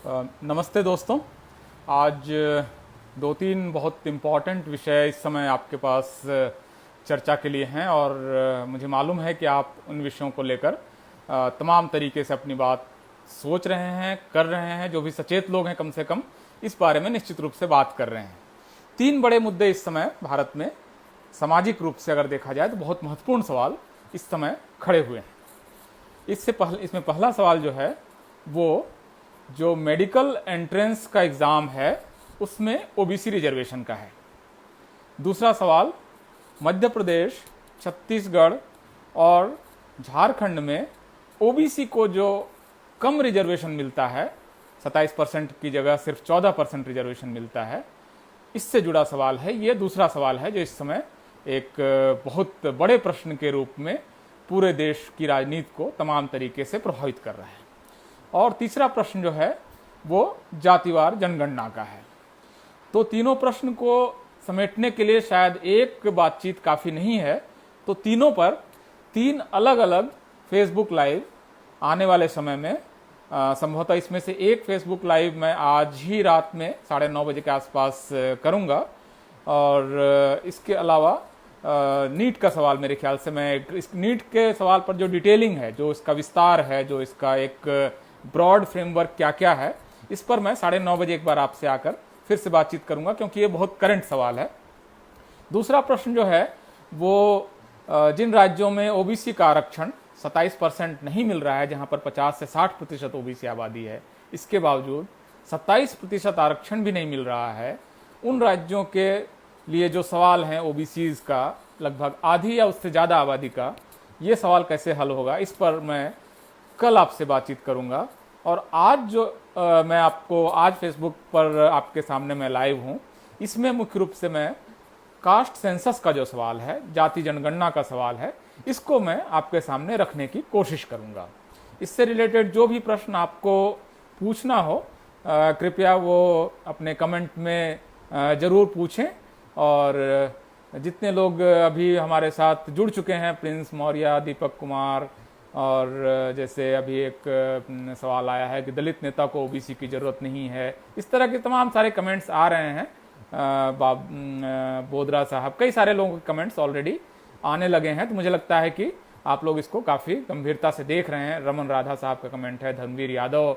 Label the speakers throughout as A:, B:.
A: नमस्ते दोस्तों। आज दो तीन बहुत इम्पॉर्टेंट विषय इस समय आपके पास चर्चा के लिए हैं और मुझे मालूम है कि आप उन विषयों को लेकर तमाम तरीके से अपनी बात सोच रहे हैं, कर रहे हैं। जो भी सचेत लोग हैं कम से कम इस बारे में निश्चित रूप से बात कर रहे हैं। तीन बड़े मुद्दे इस समय भारत में सामाजिक रूप से अगर देखा जाए तो बहुत महत्वपूर्ण सवाल इस समय खड़े हुए हैं। इसमें पहला सवाल जो है वो जो मेडिकल एंट्रेंस का एग्ज़ाम है उसमें ओबीसी रिजर्वेशन का है। दूसरा सवाल मध्य प्रदेश, छत्तीसगढ़ और झारखंड में ओबीसी को जो कम रिजर्वेशन मिलता है, 27% की जगह सिर्फ 14% रिजर्वेशन मिलता है, इससे जुड़ा सवाल है। ये दूसरा सवाल है जो इस समय एक बहुत बड़े प्रश्न के रूप में पूरे देश की राजनीति को तमाम तरीके से प्रभावित कर रहा है। और तीसरा प्रश्न जो है वो जातिवार जनगणना का है। तो तीनों प्रश्न को समेटने के लिए शायद एक बातचीत काफ़ी नहीं है, तो तीनों पर तीन अलग अलग फेसबुक लाइव आने वाले समय में संभवतः इसमें से एक फेसबुक लाइव मैं आज ही रात में 9:30 बजे के आसपास करूँगा। और इसके अलावा नीट का सवाल, मेरे ख्याल से मैं इस नीट के सवाल पर जो डिटेलिंग है, जो इसका विस्तार है, जो इसका एक ब्रॉड फ्रेमवर्क क्या क्या है, इस पर मैं 9:30 बजे एक बार आपसे आकर फिर से बातचीत करूंगा, क्योंकि ये बहुत करंट सवाल है। दूसरा प्रश्न जो है वो जिन राज्यों में ओबीसी का आरक्षण 27% नहीं मिल रहा है, जहां पर 50 से 60% ओबीसी आबादी है, इसके बावजूद 27% आरक्षण भी नहीं मिल रहा है, उन राज्यों के लिए जो सवाल हैं ओबीसीज का, लगभग आधी या उससे ज़्यादा आबादी का, ये सवाल कैसे हल होगा, इस पर मैं कल आपसे बातचीत करूंगा। और आज जो मैं आपको आज फेसबुक पर आपके सामने मैं लाइव हूं, इसमें मुख्य रूप से मैं कास्ट सेंसस का जो सवाल है, जाति जनगणना का सवाल है, इसको मैं आपके सामने रखने की कोशिश करूंगा। इससे रिलेटेड जो भी प्रश्न आपको पूछना हो, कृपया वो अपने कमेंट में ज़रूर पूछें। और जितने लोग अभी हमारे साथ जुड़ चुके हैं, प्रिंस मौर्य, दीपक कुमार, और जैसे अभी एक सवाल आया है कि दलित नेता को ओबीसी की ज़रूरत नहीं है, इस तरह के तमाम सारे कमेंट्स आ रहे हैं। बोदरा साहब, कई सारे लोगों के कमेंट्स ऑलरेडी आने लगे हैं, तो मुझे लगता है कि आप लोग इसको काफ़ी गंभीरता से देख रहे हैं। रमन राधा साहब का कमेंट है, धर्मवीर यादव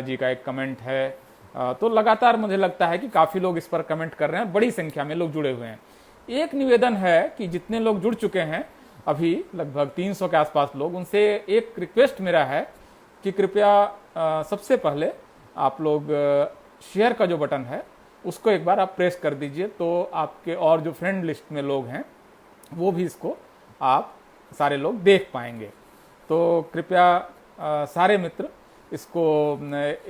A: जी का एक कमेंट है, तो लगातार मुझे लगता है कि काफ़ी लोग इस पर कमेंट कर रहे हैं, बड़ी संख्या में लोग जुड़े हुए हैं। एक निवेदन है कि जितने लोग जुड़ चुके हैं अभी, लगभग 300 के आसपास लोग, उनसे एक रिक्वेस्ट मेरा है कि कृपया सबसे पहले आप लोग शेयर का जो बटन है उसको एक बार आप प्रेस कर दीजिए, तो आपके और जो फ्रेंड लिस्ट में लोग हैं वो भी इसको आप सारे लोग देख पाएंगे। तो कृपया सारे मित्र इसको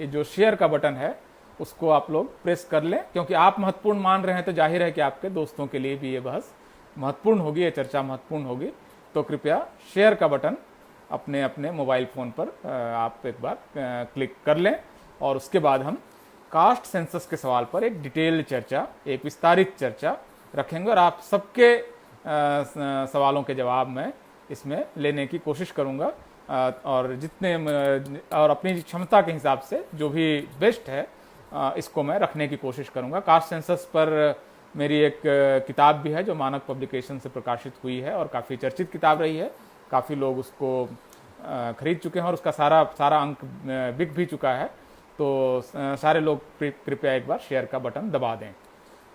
A: जो शेयर का बटन है उसको आप लोग प्रेस कर लें, क्योंकि आप महत्वपूर्ण मान रहे हैं तो जाहिर है कि आपके दोस्तों के लिए भी ये बहस महत्वपूर्ण होगी, ये चर्चा महत्वपूर्ण होगी। तो कृपया शेयर का बटन अपने अपने मोबाइल फ़ोन पर आप एक बार क्लिक कर लें, और उसके बाद हम कास्ट सेंसस के सवाल पर एक डिटेल चर्चा, एक विस्तारित चर्चा रखेंगे, और आप सबके सवालों के जवाब मैं इसमें लेने की कोशिश करूंगा, और जितने और अपनी क्षमता के हिसाब से जो भी बेस्ट है इसको मैं रखने की कोशिश करूंगा। कास्ट सेंसस पर मेरी एक किताब भी है जो मानक पब्लिकेशन से प्रकाशित हुई है और काफ़ी चर्चित किताब रही है, काफ़ी लोग उसको खरीद चुके हैं और उसका सारा अंक बिक भी चुका है। तो सारे लोग कृपया एक बार शेयर का बटन दबा दें।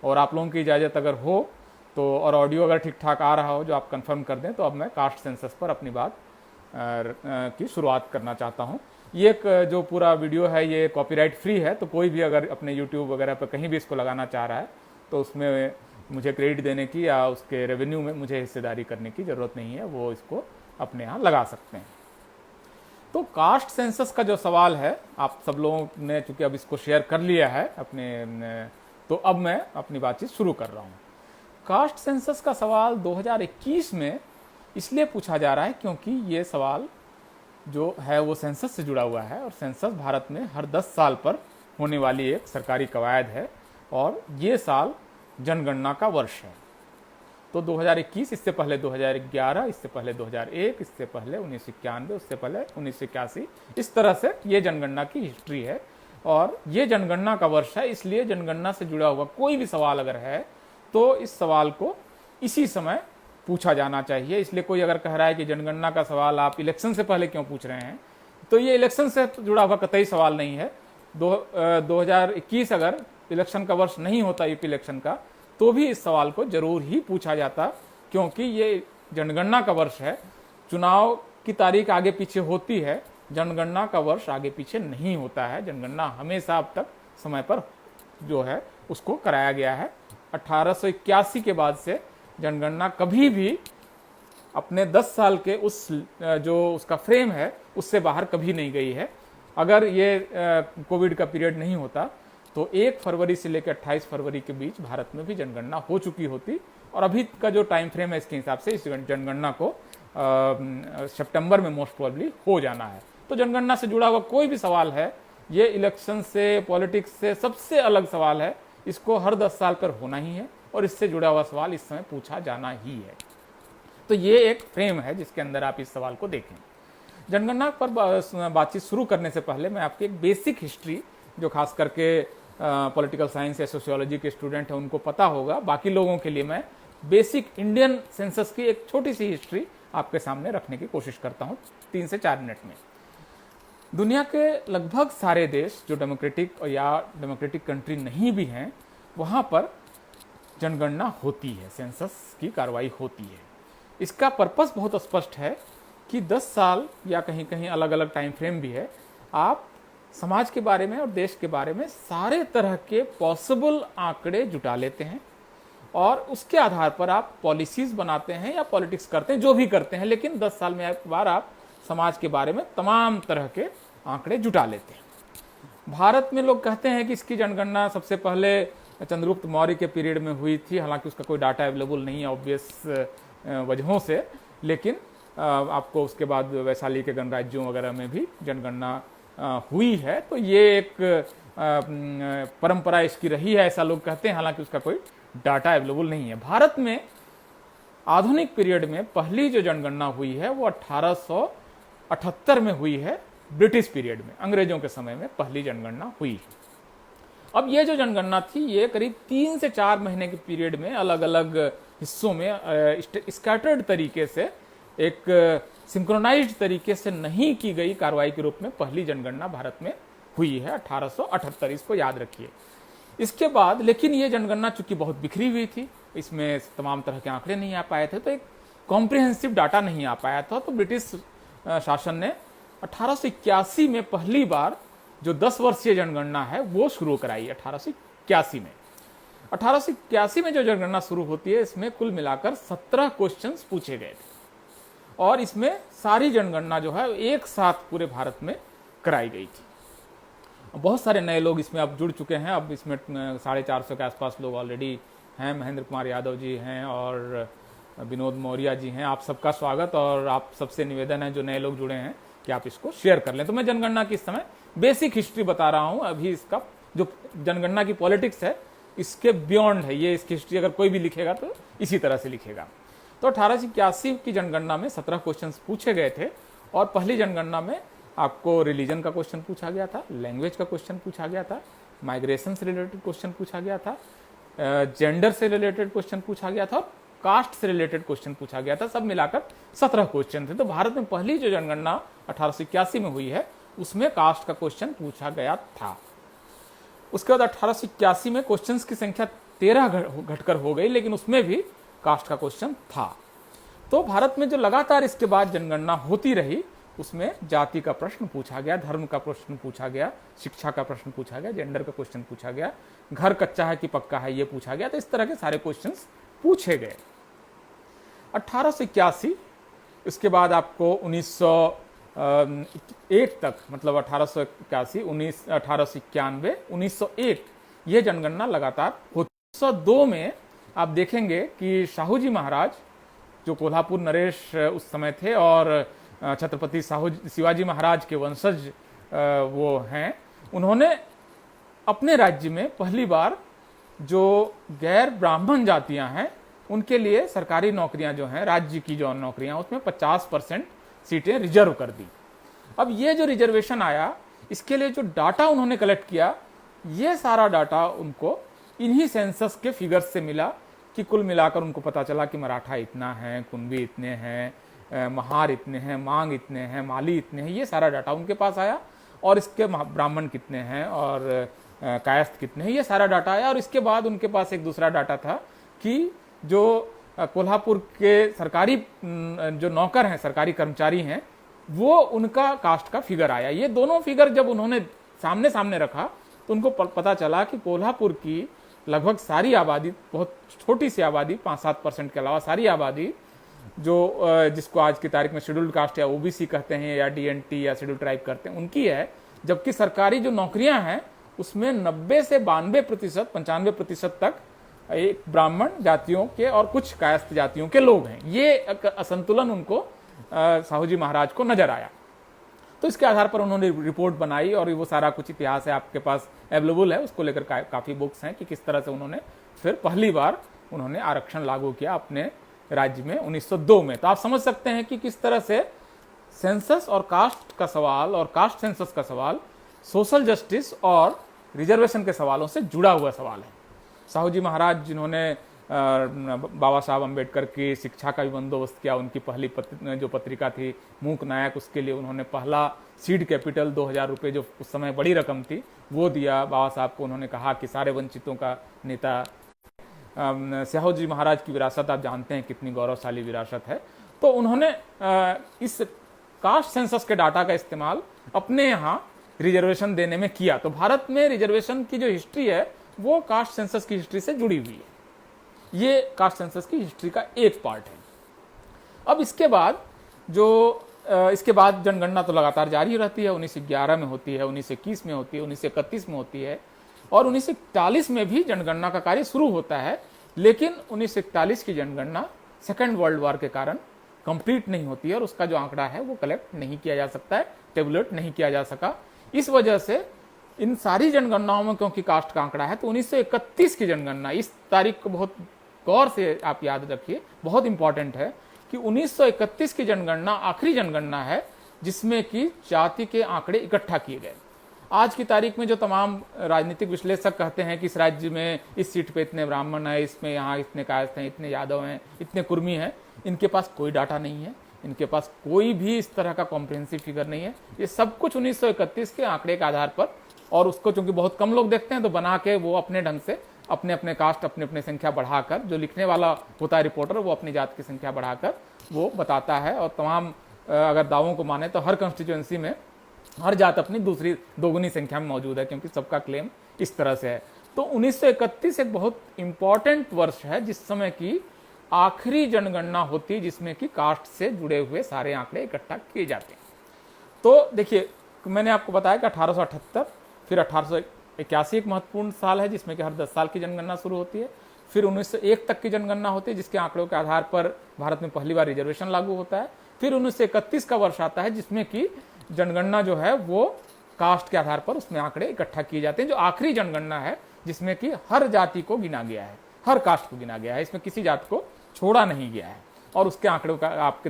A: और आप लोगों की इजाज़त अगर हो तो, और ऑडियो अगर ठीक ठाक आ रहा हो जो आप कंफर्म कर दें, तो अब मैं कास्ट सेंसस पर अपनी बात की शुरुआत करना चाहता हूँ। ये एक जो पूरा वीडियो है ये कॉपीराइट फ्री है, तो कोई भी अगर अपने यूट्यूब वगैरह पर कहीं भी इसको लगाना चाह रहा है तो उसमें मुझे क्रेडिट देने की या उसके रेवेन्यू में मुझे हिस्सेदारी करने की ज़रूरत नहीं है, वो इसको अपने यहाँ लगा सकते हैं। तो कास्ट सेंसस का जो सवाल है, आप सब लोगों ने चूंकि अब इसको शेयर कर लिया है अपने, तो अब मैं अपनी बातचीत शुरू कर रहा हूँ। कास्ट सेंसस का सवाल 2021 में इसलिए पूछा जा रहा है क्योंकि ये सवाल जो है वो सेंसस से जुड़ा हुआ है, और सेंसस भारत में हर 10 साल पर होने वाली एक सरकारी कवायद है, और ये साल जनगणना का वर्ष है। तो 2021, इससे पहले 2011, इससे पहले 2001, इससे पहले 1991, उससे पहले 1981, इस तरह से ये जनगणना की हिस्ट्री है। और ये जनगणना का वर्ष है, इसलिए जनगणना से जुड़ा हुआ कोई भी सवाल अगर है तो इस सवाल को इसी समय पूछा जाना चाहिए। इसलिए कोई अगर कह रहा है कि जनगणना का सवाल आप इलेक्शन से पहले क्यों पूछ रहे हैं, तो ये इलेक्शन से जुड़ा हुआ कतई सवाल नहीं है। 2021 अगर इलेक्शन का वर्ष नहीं होता, यूपी इलेक्शन का, तो भी इस सवाल को जरूर ही पूछा जाता, क्योंकि ये जनगणना का वर्ष है। चुनाव की तारीख आगे पीछे होती है, जनगणना का वर्ष आगे पीछे नहीं होता है। जनगणना हमेशा अब तक समय पर जो है उसको कराया गया है। 1881 के बाद से जनगणना कभी भी अपने 10 साल के उस जो उसका फ्रेम है उससे बाहर कभी नहीं गई है। अगर ये कोविड का पीरियड नहीं होता तो 1 फरवरी से लेकर 28 फरवरी के बीच भारत में भी जनगणना हो चुकी होती, और अभी का जो टाइम फ्रेम है इसके हिसाब से इस जनगणना को सितंबर में मोस्ट प्रोबेबली हो जाना है। तो जनगणना से जुड़ा हुआ कोई भी सवाल है, ये इलेक्शन से, पॉलिटिक्स से सबसे अलग सवाल है, इसको हर 10 साल पर होना ही है और इससे जुड़ा हुआ सवाल इस समय पूछा जाना ही है। तो ये एक फ्रेम है जिसके अंदर आप इस सवाल को देखें। जनगणना पर बातचीत शुरू करने से पहले मैं आपकी एक बेसिक हिस्ट्री, जो खास करके पॉलिटिकल साइंस या सोशियोलॉजी के स्टूडेंट हैं उनको पता होगा, बाकी लोगों के लिए मैं बेसिक इंडियन सेंसस की एक छोटी सी हिस्ट्री आपके सामने रखने की कोशिश करता हूँ 3 से 4 मिनट में। दुनिया के लगभग सारे देश जो डेमोक्रेटिक या डेमोक्रेटिक कंट्री नहीं भी हैं, वहाँ पर जनगणना होती है, सेंसस की कार्रवाई होती है। इसका पर्पस बहुत स्पष्ट है कि 10 साल या कहीं कहीं अलग अलग टाइम फ्रेम भी है, आप समाज के बारे में और देश के बारे में सारे तरह के पॉसिबल आंकड़े जुटा लेते हैं और उसके आधार पर आप पॉलिसीज बनाते हैं या पॉलिटिक्स करते हैं, जो भी करते हैं, लेकिन 10 साल में एक बार आप समाज के बारे में तमाम तरह के आंकड़े जुटा लेते हैं। भारत में लोग कहते हैं कि इसकी जनगणना सबसे पहले चंद्रगुप्त मौर्य के पीरियड में हुई थी, हालांकि उसका कोई डाटा अवेलेबल नहीं है ऑब्वियस वजहों से, लेकिन आपको उसके बाद वैशाली के गणराज्यों वगैरह में भी जनगणना हुई है। तो ये एक परंपरा इसकी रही है, ऐसा लोग कहते हैं, हालांकि उसका कोई डाटा अवेलेबल नहीं है। भारत में आधुनिक पीरियड में पहली जो जनगणना हुई है वो 1878 में हुई है, ब्रिटिश पीरियड में, अंग्रेजों के समय में पहली जनगणना हुई। अब ये जो जनगणना थी ये करीब 3 से 4 महीने के पीरियड में अलग अलग हिस्सों में स्कैटर्ड तरीके से, एक सिंक्रोनाइज्ड तरीके से नहीं की गई कार्रवाई के रूप में पहली जनगणना भारत में हुई है 1878, इसको याद रखिए। इसके बाद लेकिन ये जनगणना चूंकि बहुत बिखरी हुई थी, इसमें तमाम तरह के आंकड़े नहीं आ पाए थे, तो एक कॉम्प्रिहेंसिव डाटा नहीं आ पाया था, तो ब्रिटिश शासन ने 1881 में पहली बार जो 10 वर्षीय जनगणना है वो शुरू कराई। 1881 में 1881 में जो जनगणना शुरू होती है, इसमें कुल मिलाकर 17 क्वेश्चंस पूछे गए थे और इसमें सारी जनगणना जो है एक साथ पूरे भारत में कराई गई थी। बहुत सारे नए लोग इसमें अब जुड़ चुके हैं, अब इसमें 450 के आसपास लोग ऑलरेडी हैं। महेंद्र कुमार यादव जी हैं और विनोद मौर्य जी हैं, आप सबका स्वागत, और आप सबसे निवेदन है जो नए लोग जुड़े हैं कि आप इसको शेयर कर लें। तो मैं जनगणना की इस समय बेसिक हिस्ट्री बता रहा हूं, अभी इसका जो जनगणना की पॉलिटिक्स है इसके बियॉन्ड है ये, इसकी हिस्ट्री अगर कोई भी लिखेगा तो इसी तरह से लिखेगा। तो 1881 की जनगणना में 17 क्वेश्चंस पूछे गए थे और पहली जनगणना में आपको रिलीजन का क्वेश्चन पूछा गया था, लैंग्वेज का क्वेश्चन पूछा गया था, माइग्रेशन से रिलेटेड क्वेश्चन पूछा गया था, जेंडर से रिलेटेड क्वेश्चन पूछा गया था और कास्ट से रिलेटेड क्वेश्चन पूछा गया था। सब मिलाकर 17 क्वेश्चन थे। तो भारत में पहली जो जनगणना 1881 में हुई है उसमें कास्ट का क्वेश्चन पूछा गया था। उसके बाद 1881 में क्वेश्चंस की संख्या 13 घटकर हो गई, लेकिन उसमें भी कास्ट का क्वेश्चन था। तो भारत में जो लगातार इसके बाद जनगणना होती रही उसमें जाति का प्रश्न पूछा गया, धर्म का प्रश्न पूछा गया, शिक्षा का प्रश्न पूछा गया, जेंडर का क्वेश्चन पूछा गया, घर कच्चा है कि पक्का है ये पूछा गया। तो इस तरह के सारे क्वेश्चंस पूछे गए। 1881 इसके बाद आपको 1901 तक, मतलब 1881, 1891, 1901 ये जनगणना लगातार होती। 1902 में आप देखेंगे कि शाहू जी महाराज जो कोल्हापुर नरेश उस समय थे और छत्रपति शिवाजी महाराज के वंशज वो हैं, उन्होंने अपने राज्य में पहली बार जो गैर ब्राह्मण जातियां हैं उनके लिए सरकारी नौकरियां जो हैं, राज्य की जो नौकरियां, उसमें 50% सीटें रिजर्व कर दी। अब ये जो रिजर्वेशन आया इसके लिए जो डाटा उन्होंने कलेक्ट किया, ये सारा डाटा उनको इन्हीं सेंसस के फिगर्स से मिला कि कुल मिलाकर उनको पता चला कि मराठा इतना है, कुंभी इतने हैं, महार इतने हैं, मांग इतने हैं, माली इतने हैं। ये सारा डाटा उनके पास आया और इसके ब्राह्मण कितने हैं और कायस्थ कितने हैं, ये सारा डाटा आया। और इसके बाद उनके पास एक दूसरा डाटा था कि जो कोल्हापुर के सरकारी जो नौकर हैं, सरकारी कर्मचारी हैं, वो उनका कास्ट का फिगर आया। ये दोनों फिगर जब उन्होंने सामने सामने रखा तो उनको पता चला कि कोल्हापुर की लगभग सारी आबादी, बहुत छोटी सी आबादी 5-7% के अलावा सारी आबादी जो जिसको आज की तारीख में शेड्यूल्ड कास्ट या ओबीसी कहते हैं या डीएनटी या शेड्यूल्ड ट्राइब करते हैं, उनकी है। जबकि सरकारी जो नौकरियां हैं उसमें 90 से 92%, 95% तक एक ब्राह्मण जातियों के और कुछ कायस्थ जातियों के लोग हैं। ये असंतुलन उनको साहू जी महाराज को नजर आया। तो इसके आधार पर उन्होंने रिपोर्ट बनाई और वो सारा कुछ इतिहास है आपके पास अवेलेबल है, उसको लेकर काफी बुक्स हैं कि किस तरह से उन्होंने फिर पहली बार उन्होंने आरक्षण लागू किया अपने राज्य में 1902 में। तो आप समझ सकते हैं कि किस तरह से सेंसस और कास्ट का सवाल और कास्ट सेंसस का सवाल सोशल जस्टिस और रिजर्वेशन के सवालों से जुड़ा हुआ सवाल है। साहू जी महाराज जिन्होंने बाबा साहब अम्बेडकर की शिक्षा का भी बंदोबस्त किया, उनकी पहली जो पत्रिका थी मूक नायक, उसके लिए उन्होंने पहला सीड कैपिटल 2000 रुपये, जो उस समय बड़ी रकम थी, वो दिया बाबा साहब को। उन्होंने कहा कि सारे वंचितों का नेता। साहू जी महाराज की विरासत आप जानते हैं कितनी गौरवशाली विरासत है। तो उन्होंने इस कास्ट सेंसस के डाटा का इस्तेमाल अपने यहाँ रिजर्वेशन देने में किया। तो भारत में रिजर्वेशन की जो हिस्ट्री है वो कास्ट सेंसस की हिस्ट्री से जुड़ी हुई है। ये कास्ट सेंसस की हिस्ट्री का एक पार्ट है। अब इसके बाद जनगणना तो लगातार जारी रहती है। 1911 में होती है, 1921 में होती है, 1931 में होती है और 1941 में भी जनगणना का कार्य शुरू होता है। लेकिन 1941 की जनगणना सेकेंड वर्ल्ड वॉर के कारण कंप्लीट नहीं होती है और उसका जो आंकड़ा है वो कलेक्ट नहीं किया जा सकता है, टेबुलेट नहीं किया जा सका। इस वजह से इन सारी जनगणनाओं में क्योंकि कास्ट का आंकड़ा है, तो 1931 की जनगणना, इस तारीख को बहुत गौर से आप याद रखिए, बहुत इंपॉर्टेंट है कि 1931 की जनगणना आखिरी जनगणना है जिसमें कि जाति के आंकड़े इकट्ठा किए गए। आज की तारीख में जो तमाम राजनीतिक विश्लेषक कहते हैं कि इस राज्य में इस सीट पे इतने ब्राह्मण हैं, इसमें यहाँ इतने कायस्थ हैं, इतने यादव हैं, इतने कुर्मी हैं, इनके पास कोई डाटा नहीं है, इनके पास कोई भी इस तरह का कॉम्प्रिहेंसिव फिगर नहीं है। ये सब कुछ 1931 के आंकड़े के आधार पर, और उसको चूंकि बहुत कम लोग देखते हैं तो बना के वो अपने ढंग से अपने अपने कास्ट, अपने अपने संख्या बढ़ाकर, जो लिखने वाला होता है रिपोर्टर, वो अपनी जात की संख्या बढ़ाकर वो बताता है। और तमाम अगर दावों को माने तो हर कंस्टिट्यूएंसी में हर जात अपनी दूसरी दोगुनी संख्या में मौजूद है, क्योंकि सबका क्लेम इस तरह से है। तो 1931 एक बहुत इंपॉर्टेंट वर्ष है जिस समय की आखिरी जनगणना होती है, जिसमें कि कास्ट से जुड़े हुए सारे आंकड़े इकट्ठा किए जाते हैं। तो देखिए, मैंने आपको बताया कि 1878, फिर 1881 एक महत्वपूर्ण साल है जिसमें कि हर 10 साल की जनगणना शुरू होती है। फिर 1901 तक की जनगणना होती है जिसके आंकड़ों के आधार पर भारत में पहली बार रिजर्वेशन लागू होता है। फिर 1931 का वर्ष आता है जिसमें कि जनगणना जो है वो कास्ट के आधार पर उसमें आंकड़े इकट्ठा किए जाते हैं, जो आखिरी जनगणना है जिसमें कि हर जाति को गिना गया है, हर कास्ट को गिना गया है, इसमें किसी जात को छोड़ा नहीं गया है। और उसके आंकड़ों का आप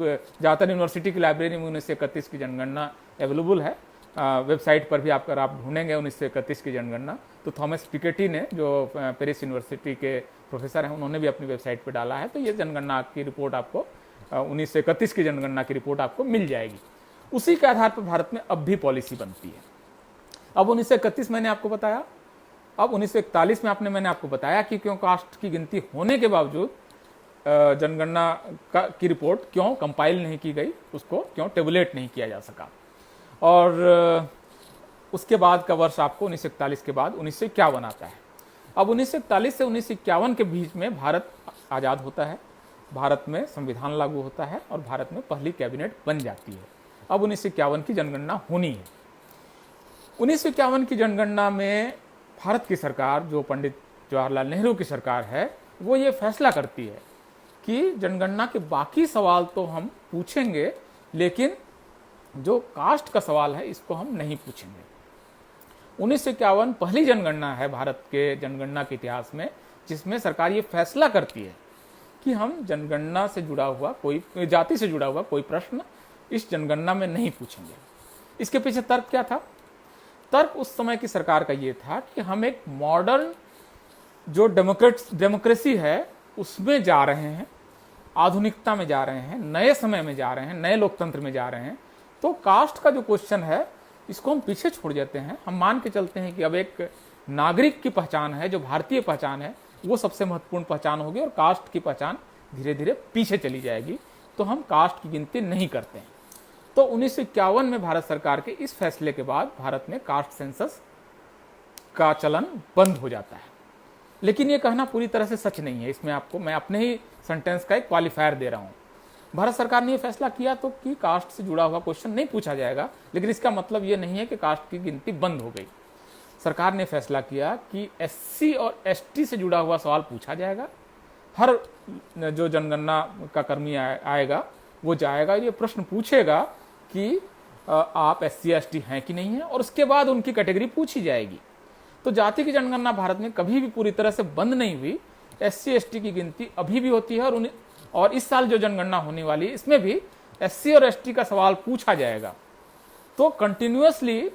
A: ज्यादातर यूनिवर्सिटी की लाइब्रेरी में 1931 की जनगणना अवेलेबल है। वेबसाइट पर भी आप ढूंढेंगे 1931 की जनगणना, तो थॉमस पिकेटी ने, जो पेरिस यूनिवर्सिटी के प्रोफेसर हैं, उन्होंने भी अपनी वेबसाइट पर डाला है। तो ये जनगणना की रिपोर्ट आपको 1931 की जनगणना की रिपोर्ट आपको मिल जाएगी। उसी के आधार पर भारत में अब भी पॉलिसी बनती है। अब 1931 मैंने आपको बताया, अब 1941 में मैंने आपको बताया कि क्यों कास्ट की गिनती होने के बावजूद जनगणना की रिपोर्ट क्यों कंपाइल नहीं की गई, उसको क्यों टेबुलेट नहीं किया जा सका। और उसके बाद का वर्ष आपको 1941 के बाद 1951 आता है। अब 1941 से 1951 के बीच में भारत आज़ाद होता है, भारत में संविधान लागू होता है और भारत में पहली कैबिनेट बन जाती है। अब 1951 की जनगणना होनी है। 1951 की जनगणना में भारत की सरकार, जो पंडित जवाहरलाल नेहरू की सरकार है, वो ये फैसला करती है कि जनगणना के बाकी सवाल तो हम पूछेंगे, लेकिन जो कास्ट का सवाल है इसको हम नहीं पूछेंगे। 1951 पहली जनगणना है भारत के जनगणना के इतिहास में जिसमें सरकार ये फैसला करती है कि हम जनगणना से जुड़ा हुआ कोई, जाति से जुड़ा हुआ कोई प्रश्न इस जनगणना में नहीं पूछेंगे। इसके पीछे तर्क क्या था? तर्क उस समय की सरकार का ये था कि हम एक मॉडर्न जो डेमोक्रेसी है उसमें जा रहे हैं, आधुनिकता में जा रहे हैं, नए समय में जा रहे हैं, नए लोकतंत्र में जा रहे हैं। तो कास्ट का जो क्वेश्चन है इसको हम पीछे छोड़ देते हैं। हम मान के चलते हैं कि अब एक नागरिक की पहचान है, जो भारतीय पहचान है, वो सबसे महत्वपूर्ण पहचान होगी और कास्ट की पहचान धीरे धीरे पीछे चली जाएगी। तो हम कास्ट की गिनती नहीं करते हैं। तो 1951 में भारत सरकार के इस फैसले के बाद भारत में कास्ट सेंसस का चलन बंद हो जाता है। लेकिन यह कहना पूरी तरह से सच नहीं है। इसमें आपको मैं अपने ही सेंटेंस का एक क्वालिफायर दे रहा हूं। भारत सरकार ने यह फैसला किया तो कि कास्ट से जुड़ा हुआ क्वेश्चन नहीं पूछा जाएगा, लेकिन इसका मतलब यह नहीं है कि कास्ट की गिनती बंद हो गई। सरकार ने फैसला किया कि एससी और एसटी से जुड़ा हुआ सवाल पूछा जाएगा। हर जो जनगणना का कर्मी आएगा वो जाएगा, ये प्रश्न पूछेगा कि आप एससी एसटी हैं कि नहीं है, और उसके बाद उनकी कैटेगरी पूछी जाएगी। तो जाति की जनगणना भारत में कभी भी पूरी तरह से बंद नहीं हुई। एससी एसटी की गिनती अभी भी होती है, और इस साल जो जनगणना होने वाली है इसमें भी एससी और एसटी का सवाल पूछा जाएगा। तो कंटिन्यूअसली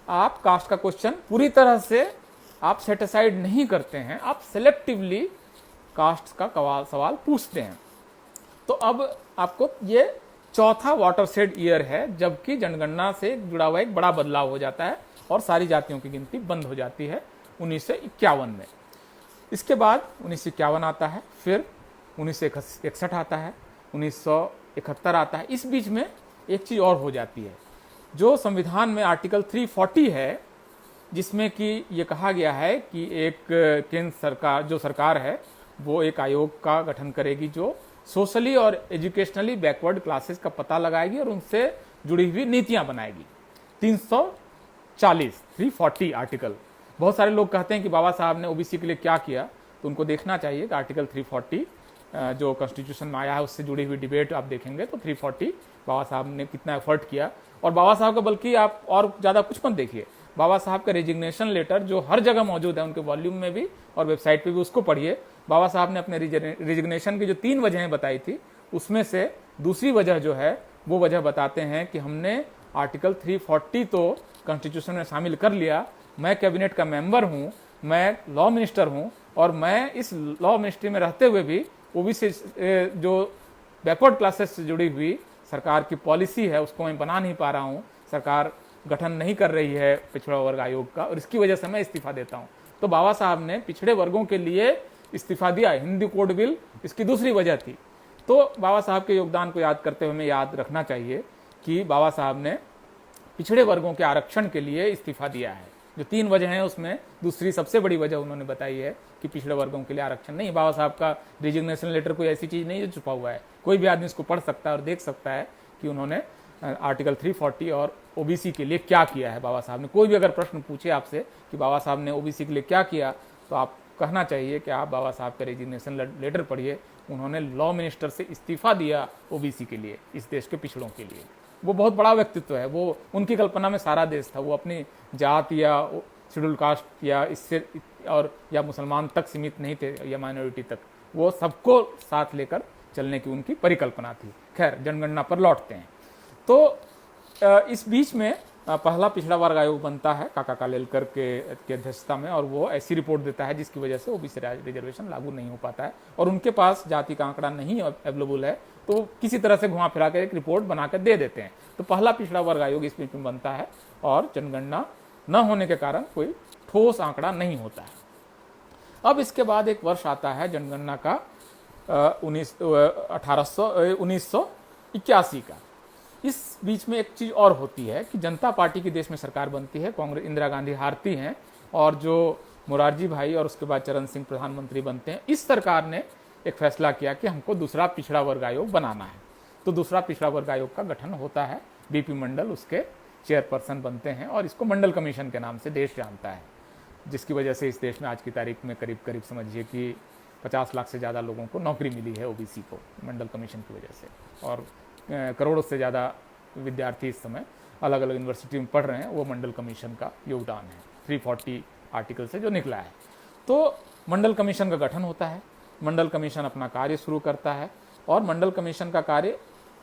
A: आप कास्ट का क्वेश्चन पूरी तरह से आप सेटिसाइड नहीं करते हैं, आप सेलेक्टिवली कास्ट का सवाल पूछते हैं। तो अब आपको ये चौथा वाटरशेड ईयर है जबकि जनगणना से जुड़ा हुआ एक बड़ा बदलाव हो जाता है और सारी जातियों की गिनती बंद हो जाती है 1951 में। इसके बाद 1951 आता है, फिर 1961 आता है, 1971 आता है। इस बीच में एक चीज और हो जाती है, जो संविधान में आर्टिकल 340 है, जिसमें कि ये कहा गया है कि एक केंद्र सरकार जो सरकार है वो एक आयोग का गठन करेगी जो सोशली और एजुकेशनली बैकवर्ड क्लासेस का पता लगाएगी और उनसे जुड़ी हुई नीतियां बनाएगी। 340 आर्टिकल। बहुत सारे लोग कहते हैं कि बाबा साहब ने ओबीसी के लिए क्या किया, तो उनको देखना चाहिए कि आर्टिकल 340 जो कॉन्स्टिट्यूशन में आया है उससे जुड़ी हुई डिबेट आप देखेंगे तो 340 बाबा साहब ने कितना एफर्ट किया। और बाबा साहब का बल्कि आप और ज़्यादा कुछ मत देखिए, बाबा साहब का रेजिग्नेशन लेटर जो हर जगह मौजूद है, उनके वॉल्यूम में भी और वेबसाइट पे भी, उसको पढ़िए। बाबा साहब ने अपने रेजिग्नेशन की जो 3 वजहें बताई थी उसमें से दूसरी वजह जो है वो वजह बताते हैं कि हमने आर्टिकल 340 तो कॉन्स्टिट्यूशन में शामिल कर लिया, मैं कैबिनेट का मेंबर हूं, मैं लॉ मिनिस्टर हूं, और मैं इस लॉ मिनिस्ट्री में रहते हुए भी ओबीसी जो बैकवर्ड क्लासेस से जुड़ी हुई सरकार की पॉलिसी है उसको मैं बना नहीं पा रहा हूं, सरकार गठन नहीं कर रही है पिछड़ा वर्ग आयोग का, और इसकी वजह से मैं इस्तीफा देता हूं। तो बाबा साहब ने पिछड़े वर्गों के लिए इस्तीफा दिया। हिंदी कोड बिल इसकी दूसरी वजह थी। तो बाबा साहब के योगदान को याद करते हुए हमें याद रखना चाहिए कि बाबा साहब ने पिछड़े वर्गों के आरक्षण के लिए इस्तीफा दिया है। जो 3 वजह हैं उसमें दूसरी सबसे बड़ी वजह उन्होंने बताई है कि पिछड़े वर्गों के लिए आरक्षण नहीं। बाबा साहब का रेजिग्नेशन लेटर कोई ऐसी चीज नहीं जो छुपा हुआ है, कोई भी आदमी इसको पढ़ सकता है और देख सकता है कि उन्होंने आर्टिकल 340 और ओबीसी के लिए क्या किया है। बाबा साहब ने, कोई भी अगर प्रश्न पूछे आपसे कि बाबा साहब ने ओबीसी के लिए क्या किया, तो आप कहना चाहिए कि आप बाबा साहब का रेजिग्नेशन लेटर पढ़िए। उन्होंने लॉ मिनिस्टर से इस्तीफा दिया ओबीसी के लिए, इस देश के पिछड़ों के लिए। वो बहुत बड़ा व्यक्तित्व है, वो उनकी कल्पना में सारा देश था। वो अपनी जात या शेड्यूल कास्ट या इससे और या मुसलमान तक सीमित नहीं थे या माइनॉरिटी तक, वो सबको साथ लेकर चलने की उनकी परिकल्पना थी। खैर, जनगणना पर लौटते हैं। तो इस बीच में पहला पिछड़ा वर्ग आयोग बनता है काका कालेलकर के अध्यक्षता में, और वो ऐसी रिपोर्ट देता है जिसकी वजह से ओबीसी रिजर्वेशन लागू नहीं हो पाता है, और उनके पास जाति का आंकड़ा नहीं अवेलेबल है, तो किसी तरह से घुमा फिरा कर एक रिपोर्ट बनाकर दे देते हैं। तो पहला पिछड़ा वर्ग आयोग इस बीच में बनता है, और जनगणना न होने के कारण कोई ठोस आंकड़ा नहीं होता है। अब इसके बाद एक वर्ष आता है जनगणना का 1981 का। इस बीच में एक चीज और होती है कि जनता पार्टी की देश में सरकार बनती है, कांग्रेस इंदिरा गांधी हारती हैं, और जो मोरारजी भाई और उसके बाद चरण सिंह प्रधानमंत्री बनते हैं। इस सरकार ने एक फैसला किया कि हमको दूसरा पिछड़ा वर्ग आयोग बनाना है। तो दूसरा पिछड़ा वर्ग आयोग का गठन होता है, बीपी मंडल उसके चेयरपर्सन बनते हैं, और इसको मंडल कमीशन के नाम से देश जानता है, जिसकी वजह से इस देश में आज की तारीख में करीब करीब समझिए कि 50 लाख से ज़्यादा लोगों को नौकरी मिली है ओबीसी को मंडल कमीशन की वजह से, और करोड़ों से ज़्यादा विद्यार्थी इस समय अलग अलग यूनिवर्सिटी में पढ़ रहे हैं। वो मंडल कमीशन का योगदान है 340 आर्टिकल से जो निकला है। तो मंडल कमीशन का गठन होता है, मंडल कमीशन अपना कार्य शुरू करता है, और मंडल कमीशन का कार्य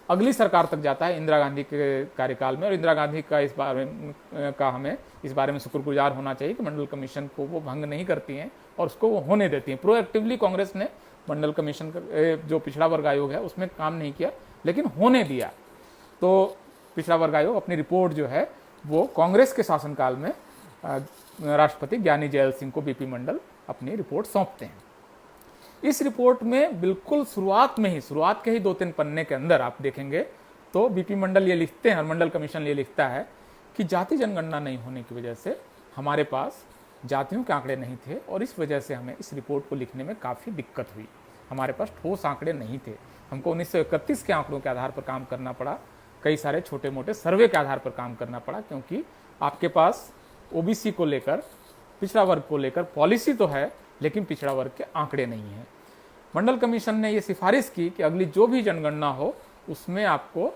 A: अगली सरकार तक जाता है, इंदिरा गांधी के कार्यकाल में। और इंदिरा गांधी का हमें इस बारे में शुक्रगुजार होना चाहिए कि मंडल कमीशन को वो भंग नहीं करती हैं और उसको वो होने देती हैं। प्रोएक्टिवली कांग्रेस ने मंडल कमीशन जो पिछड़ा वर्ग आयोग है उसमें काम नहीं किया, लेकिन होने दिया। तो पिछड़ा वर्ग आयोग अपनी रिपोर्ट जो है वो कांग्रेस के शासनकाल में राष्ट्रपति ज्ञानी जैल सिंह को बीपी मंडल अपनी रिपोर्ट सौंपते हैं। इस रिपोर्ट में बिल्कुल शुरुआत के ही 2-3 पन्ने के अंदर आप देखेंगे तो बीपी मंडल ये लिखते हैं और मंडल कमीशन ये लिखता है कि जाति जनगणना नहीं होने की वजह से हमारे पास जातियों के आंकड़े नहीं थे और इस वजह से हमें इस रिपोर्ट को लिखने में काफ़ी दिक्कत हुई। हमारे पास ठोस आंकड़े नहीं थे, हमको 1931 के आंकड़ों के आधार पर काम करना पड़ा, कई सारे छोटे मोटे सर्वे के आधार पर काम करना पड़ा, क्योंकि आपके पास ओबीसी को लेकर, पिछड़ा वर्ग को लेकर पॉलिसी तो है लेकिन पिछड़ा वर्ग के आंकड़े नहीं हैं। मंडल कमीशन ने यह सिफारिश की कि अगली जो भी जनगणना हो उसमें आपको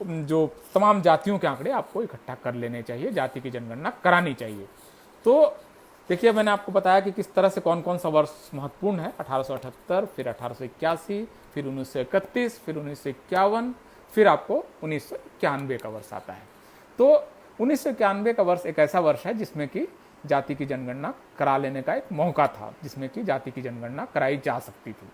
A: जो तमाम जातियों के आंकड़े आपको इकट्ठा कर लेने चाहिए, जाति की जनगणना करानी चाहिए। तो देखिए, मैंने आपको बताया कि किस तरह से कौन कौन सा वर्ष महत्वपूर्ण है। 1878, फिर 1881, फिर 1931, फिर 1951, फिर आपको 1991 का वर्ष आता है। तो 1991 का वर्ष एक ऐसा वर्ष है जिसमें कि जाति की जनगणना करा लेने का एक मौका था, जिसमें कि जाति की जनगणना कराई जा सकती थी।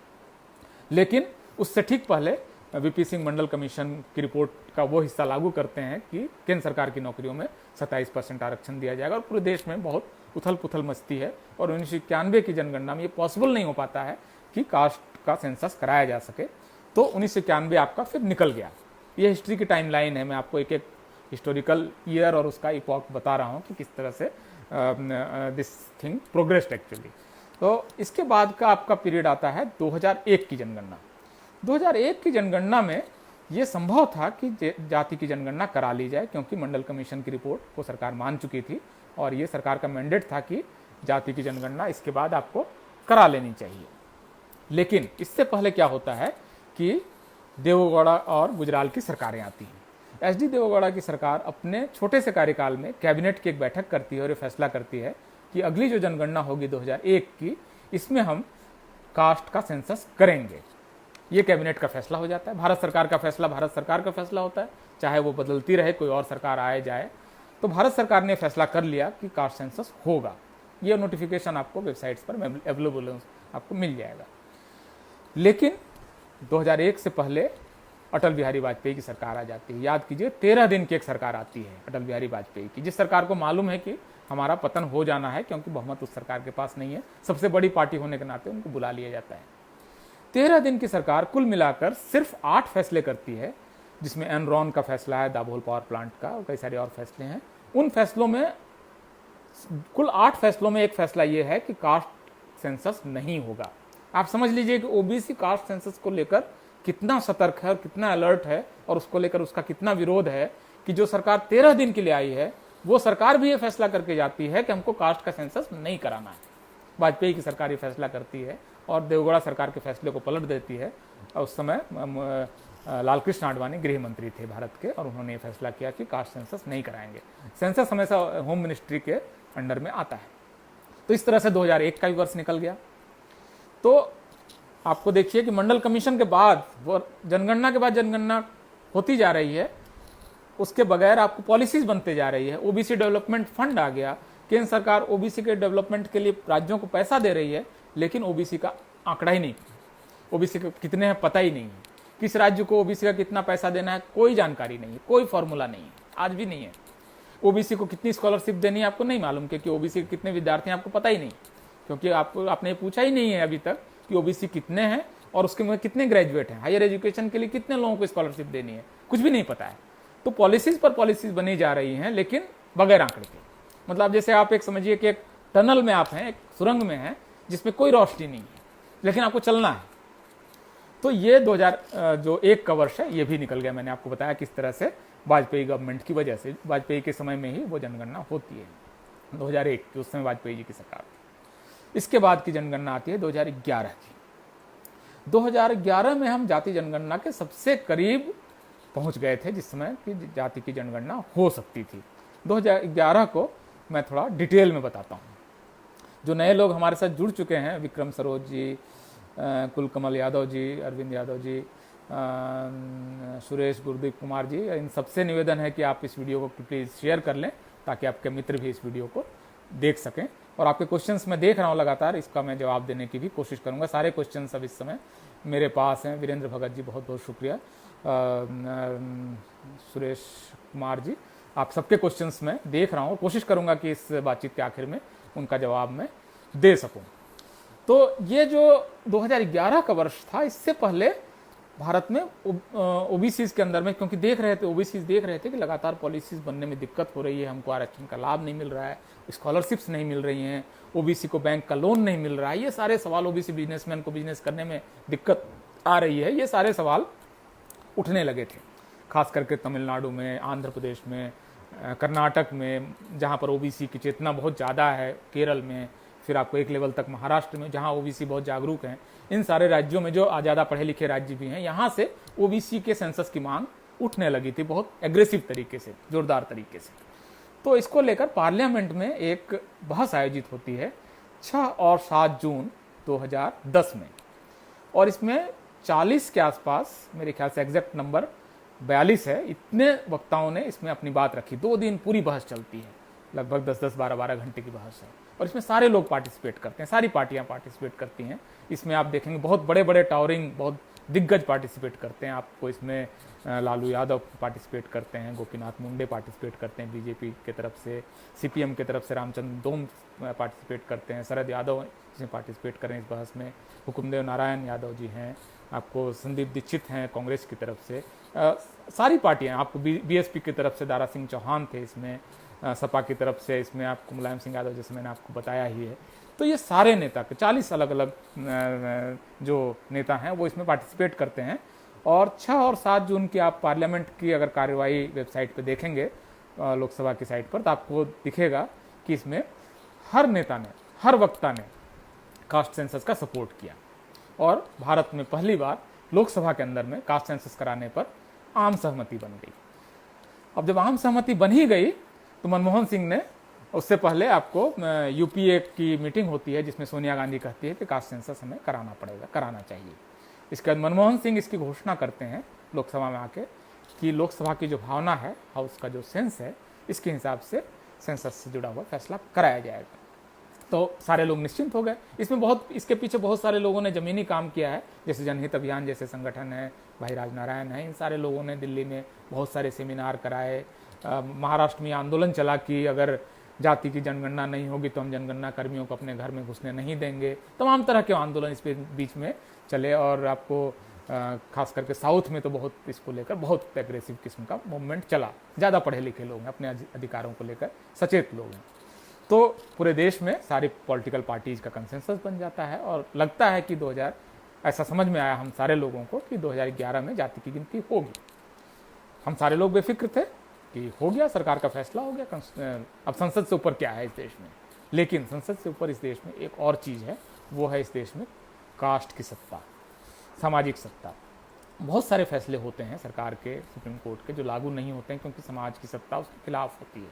A: लेकिन उससे ठीक पहले वीपी सिंह मंडल कमीशन की रिपोर्ट का वो हिस्सा लागू करते हैं कि केंद्र सरकार की नौकरियों में 27% आरक्षण दिया जाएगा। और पूरे देश में बहुत उथल पुथल मचती है और 1991 की जनगणना में ये पॉसिबल नहीं हो पाता है कि कास्ट का सेंसस कराया जा सके। तो 1991 आपका फिर निकल गया। ये हिस्ट्री की टाइमलाइन है, मैं आपको एक एक हिस्टोरिकल ईयर और उसका इपॉक बता रहा हूँ कि किस तरह से दिस थिंग प्रोग्रेस्ड एक्चुअली। तो इसके बाद का आपका पीरियड आता है 2001 की जनगणना। 2001 की जनगणना में ये संभव था कि जाति की जनगणना करा ली जाए, क्योंकि मंडल कमीशन की रिपोर्ट को सरकार मान चुकी थी और ये सरकार का मैंडेट था कि जाति की जनगणना इसके बाद आपको करा लेनी चाहिए। लेकिन इससे पहले क्या होता है कि देवेगौड़ा और गुजराल की सरकारें आती हैं। एचडी देवेगौड़ा की सरकार अपने छोटे से कार्यकाल में कैबिनेट की एक बैठक करती है और ये फैसला करती है कि अगली जो जनगणना होगी 2001 की, इसमें हम कास्ट का सेंसस करेंगे। ये कैबिनेट का फैसला हो जाता है। भारत सरकार का फैसला भारत सरकार का फैसला होता है, चाहे वो बदलती रहे, कोई और सरकार आए जाए। तो भारत सरकार ने फैसला कर लिया कि कास्ट सेंसस होगा। ये नोटिफिकेशन आपको वेबसाइट्स पर अवेलेबल आपको मिल जाएगा। लेकिन 2001 से पहले अटल बिहारी वाजपेयी की सरकार आ जाती है। याद कीजिए, 13 दिन की एक सरकार आती है अटल बिहारी वाजपेयी की, जिस सरकार को मालूम है कि हमारा पतन हो जाना है, क्योंकि बहुमत उस सरकार के पास नहीं है। सबसे बड़ी पार्टी होने के नाते उनको बुला लिया जाता है। 13 दिन की सरकार कुल मिलाकर सिर्फ 8 फैसले करती है, जिसमें एनरॉन का फैसला है, दाभोल पावर प्लांट का, और कई सारे और फैसले हैं। उन फैसलों में, कुल 8 फैसलों में एक फैसला यह है कि कास्ट सेंसस नहीं होगा। आप समझ लीजिए कि ओबीसी कास्ट सेंसस को लेकर कितना सतर्क है और कितना अलर्ट है, और उसको लेकर उसका कितना विरोध है कि जो सरकार 13 दिन के लिए आई है वो सरकार भी ये फैसला करके जाती है कि हमको कास्ट का सेंसस नहीं कराना है। वाजपेयी की सरकार ये फैसला करती है और देवेगौड़ा सरकार के फैसले को पलट देती है। और उस समय लालकृष्ण आडवाणी गृह मंत्री थे भारत के, और उन्होंने ये फैसला किया कि कास्ट सेंसस नहीं कराएंगे। सेंसस हमेशा होम मिनिस्ट्री के अंडर में आता है। तो इस तरह से 2001 का भी वर्ष निकल गया। तो आपको देखिए कि मंडल कमीशन के बाद, वो जनगणना के बाद जनगणना होती जा रही है, उसके बगैर आपको पॉलिसीज बनते जा रही है। ओबीसी डेवलपमेंट फंड आ गया, केंद्र सरकार ओबीसी के डेवलपमेंट के लिए राज्यों को पैसा दे रही है, लेकिन ओबीसी का आंकड़ा ही नहीं, ओबीसी के कितने हैं पता ही नहीं है। किस राज्य को ओबीसी का कितना पैसा देना है कोई जानकारी नहीं है, कोई फॉर्मूला नहीं है, आज भी नहीं है। ओबीसी को कितनी स्कॉलरशिप देनी है आपको नहीं मालूम, क्योंकि ओबीसी के कितने विद्यार्थी हैं आपको पता ही नहीं, क्योंकि आपने पूछा ही नहीं है अभी तक कि ओबीसी कितने हैं और उसके में कितने ग्रेजुएट हैं, हायर एजुकेशन के लिए कितने लोगों को स्कॉलरशिप देनी है, कुछ भी नहीं पता है। तो पॉलिसीज पर पॉलिसीज बनी जा रही हैं, लेकिन बगैर आंकड़े के। मतलब जैसे आप एक समझिए कि एक टनल में आप हैं, एक सुरंग में हैं जिसमें कोई रोशनी नहीं है, लेकिन आपको चलना है। तो ये 2001 का वर्ष है, ये भी निकल गया। मैंने आपको बताया किस तरह से वाजपेयी गवर्नमेंट की वजह से, वाजपेयी के समय में ही वो जनगणना होती है 2001 की, उस समय वाजपेयी जी की सरकार। इसके बाद की जनगणना आती है 2011 की। 2011 में हम जाति जनगणना के सबसे करीब पहुंच गए थे, जिस समय की जाति की जनगणना हो सकती थी। 2011 को मैं थोड़ा डिटेल में बताता हूं। जो नए लोग हमारे साथ जुड़ चुके हैं, विक्रम सरोज जी, कुलकमल यादव जी, अरविंद यादव जी, सुरेश, गुरदीप कुमार जी, इन सबसे निवेदन है कि आप इस वीडियो को प्लीज़ शेयर कर लें ताकि आपके मित्र भी इस वीडियो को देख सकें। और आपके क्वेश्चंस मैं देख रहा हूँ लगातार, इसका मैं जवाब देने की भी कोशिश करूँगा। सारे क्वेश्चंस अब इस समय मेरे पास हैं। वीरेंद्र भगत जी, बहुत बहुत शुक्रिया। सुरेश कुमार जी, आप सबके क्वेश्चंस मैं देख रहा हूँ, कोशिश करूँगा कि इस बातचीत के आखिर में उनका जवाब मैं दे सकूँ। तो ये जो 2011 का वर्ष था, इससे पहले भारत में ओबीसीज के अंदर में, क्योंकि देख रहे थे ओबीसीज देख रहे थे कि लगातार पॉलिसीज बनने में दिक्कत हो रही है, हमको आरक्षण का लाभ नहीं मिल रहा है, स्कॉलरशिप्स नहीं मिल रही हैं, ओबीसी को बैंक का लोन नहीं मिल रहा है, ये सारे सवाल, ओबीसी बिजनेसमैन को बिजनेस करने में दिक्कत आ रही है, ये सारे सवाल उठने लगे थे। खास करके तमिलनाडु में, आंध्र प्रदेश में, कर्नाटक में, जहाँ पर ओबीसी की चेतना बहुत ज़्यादा है, केरल में, फिर आपको एक लेवल तक महाराष्ट्र में जहाँ ओबीसी बहुत जागरूक हैं। इन सारे राज्यों में जो ज़्यादा पढ़े लिखे राज्य भी हैं, यहाँ से ओबीसी के सेंसस की मांग उठने लगी थी बहुत एग्रेसिव तरीके से, जोरदार तरीके से। तो इसको लेकर पार्लियामेंट में एक बहस आयोजित होती है 6 और 7 जून 2010 में, और इसमें 40 के आसपास, मेरे ख्याल से एग्जैक्ट नंबर 42 है, इतने वक्ताओं ने इसमें अपनी बात रखी। 2 दिन पूरी बहस चलती है, लगभग 10-10, 12-12 घंटे की बहस है, और इसमें सारे लोग पार्टिसिपेट करते हैं, सारी पार्टियां पार्टिसिपेट करती हैं। इसमें आप देखेंगे बहुत बड़े बड़े टावरिंग, बहुत दिग्गज पार्टिसिपेट करते हैं। आपको इसमें लालू यादव पार्टिसिपेट करते हैं, गोपीनाथ मुंडे पार्टिसिपेट करते हैं बीजेपी की तरफ से, सीपीएम की तरफ से रामचंद्र दोम पार्टिसिपेट करते हैं, शरद यादव इसमें पार्टिसिपेट कर रहे हैं इस बहस में, हुकुमदेव नारायण यादव जी हैं, आपको संदीप दीक्षित हैं कांग्रेस की तरफ से, सारी पार्टियां, आपको बीएसपी की तरफ से दारा सिंह चौहान थे इसमें, सपा की तरफ से इसमें आपको मुलायम सिंह यादव, जैसे मैंने आपको बताया ही है। तो ये सारे नेता, 40 अलग अलग जो नेता हैं वो इसमें पार्टिसिपेट करते हैं। और 6 और 7 जून की आप पार्लियामेंट की अगर कार्यवाही वेबसाइट पे देखेंगे, लोकसभा की साइट पर, तो आपको दिखेगा कि इसमें हर नेता ने, हर वक्ता ने कास्ट सेंसस का सपोर्ट किया, और भारत में पहली बार लोकसभा के अंदर में कास्ट सेंसस कराने पर आम सहमति बन गई। अब जब आम सहमति बन ही गई तो मनमोहन सिंह ने, उससे पहले आपको यूपीए की मीटिंग होती है जिसमें सोनिया गांधी कहती है कि कास्ट सेंसस हमें कराना पड़ेगा, कराना चाहिए। इसके बाद मनमोहन सिंह इसकी घोषणा करते हैं लोकसभा में आके कि लोकसभा की जो भावना है, हाउस का जो सेंस है, इसके हिसाब से सेंसस से जुड़ा हुआ फैसला कराया जाएगा। तो सारे लोग निश्चिंत हो गए। इसमें बहुत, इसके पीछे बहुत सारे लोगों ने ज़मीनी काम किया है, जैसे जनहित अभियान जैसे संगठन है, भाई राजनारायण है, इन सारे लोगों ने दिल्ली में बहुत सारे सेमिनार कराए। महाराष्ट्र में आंदोलन चला कि अगर जाति की जनगणना नहीं होगी तो हम जनगणना कर्मियों को अपने घर में घुसने नहीं देंगे। तमाम तरह के आंदोलन इस बीच में चले, और आपको खास करके साउथ में तो बहुत इसको लेकर बहुत एग्रेसिव किस्म का मूवमेंट चला। ज़्यादा पढ़े लिखे लोग हैं, अपने अधिकारों को लेकर सचेत लोग हैं। तो पूरे देश में सारी पॉलिटिकल पार्टीज का कंसेंसस बन जाता है, और लगता है कि 2000, ऐसा समझ में आया हम सारे लोगों को कि 2011 में जाति की गिनती होगी। हम सारे लोग बेफिक्र थे कि हो गया, सरकार का फैसला हो गया, अब संसद से ऊपर क्या है इस देश में। लेकिन संसद से ऊपर इस देश में एक और चीज़ है, वो है इस देश में कास्ट की सत्ता, सामाजिक सत्ता। बहुत सारे फैसले होते हैं सरकार के, सुप्रीम कोर्ट के, जो लागू नहीं होते हैं क्योंकि समाज की सत्ता उसके खिलाफ होती है।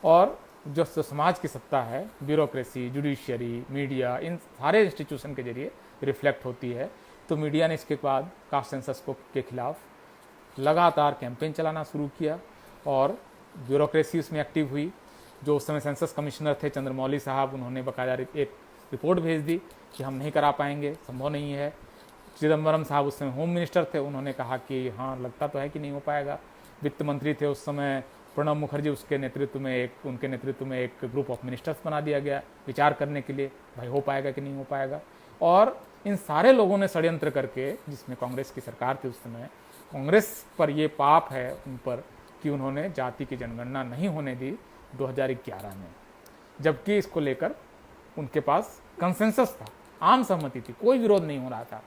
A: और जो समाज की सत्ता है, ब्यूरोक्रेसी, जुडिशियरी, मीडिया, इन सारे इंस्टीट्यूशन के जरिए रिफ्लेक्ट होती है। तो मीडिया ने इसके बाद कास्ट सेंसस को के खिलाफ लगातार कैंपेन चलाना शुरू किया, और ब्यूरोक्रेसी उसमें एक्टिव हुई। जो उस समय सेंसस कमिश्नर थे चंद्रमौली साहब, उन्होंने बाकायदा एक रिपोर्ट भेज दी कि हम नहीं करा पाएंगे, संभव नहीं है। चिदम्बरम साहब उस समय होम मिनिस्टर थे, उन्होंने कहा कि हाँ लगता तो है कि नहीं हो पाएगा। वित्त मंत्री थे उस समय प्रणब मुखर्जी, उनके नेतृत्व में एक ग्रुप ऑफ मिनिस्टर्स बना दिया गया विचार करने के लिए, भाई हो पाएगा कि नहीं हो पाएगा। और इन सारे लोगों ने षड्यंत्र करके, जिसमें कांग्रेस की सरकार थी उस समय, कांग्रेस पर ये पाप है उन पर कि उन्होंने जाति की जनगणना नहीं होने दी 2011 में, जबकि इसको लेकर उनके पास कंसेंसस था, आम सहमति थी, कोई विरोध नहीं हो रहा था।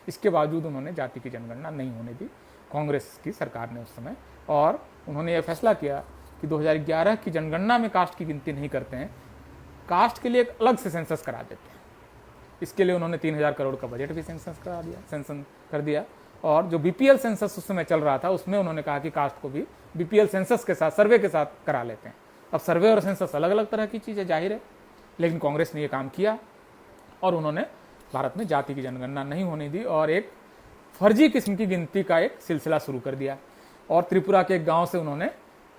A: इसके बावजूद उन्होंने जाति की जनगणना नहीं होने दी कांग्रेस की सरकार ने उस समय, और उन्होंने यह फैसला किया कि 2011 की जनगणना में कास्ट की गिनती नहीं करते हैं, कास्ट के लिए एक अलग से सेंसस करा देते हैं। इसके लिए उन्होंने 3000 करोड़ का बजट भी सेंसन कर दिया। और जो बीपीएल सेंसस उस समय चल रहा था, उसमें उन्होंने कहा कि कास्ट को भी बीपीएल सेंसस के साथ, सर्वे के साथ करा लेते हैं। अब सर्वे और सेंसस अलग अलग तरह की चीज़ है, जाहिर है, लेकिन कांग्रेस ने ये काम किया और उन्होंने भारत में जाति की जनगणना नहीं होने दी और एक फर्जी किस्म की गिनती का एक सिलसिला शुरू कर दिया और त्रिपुरा के एक गांव से उन्होंने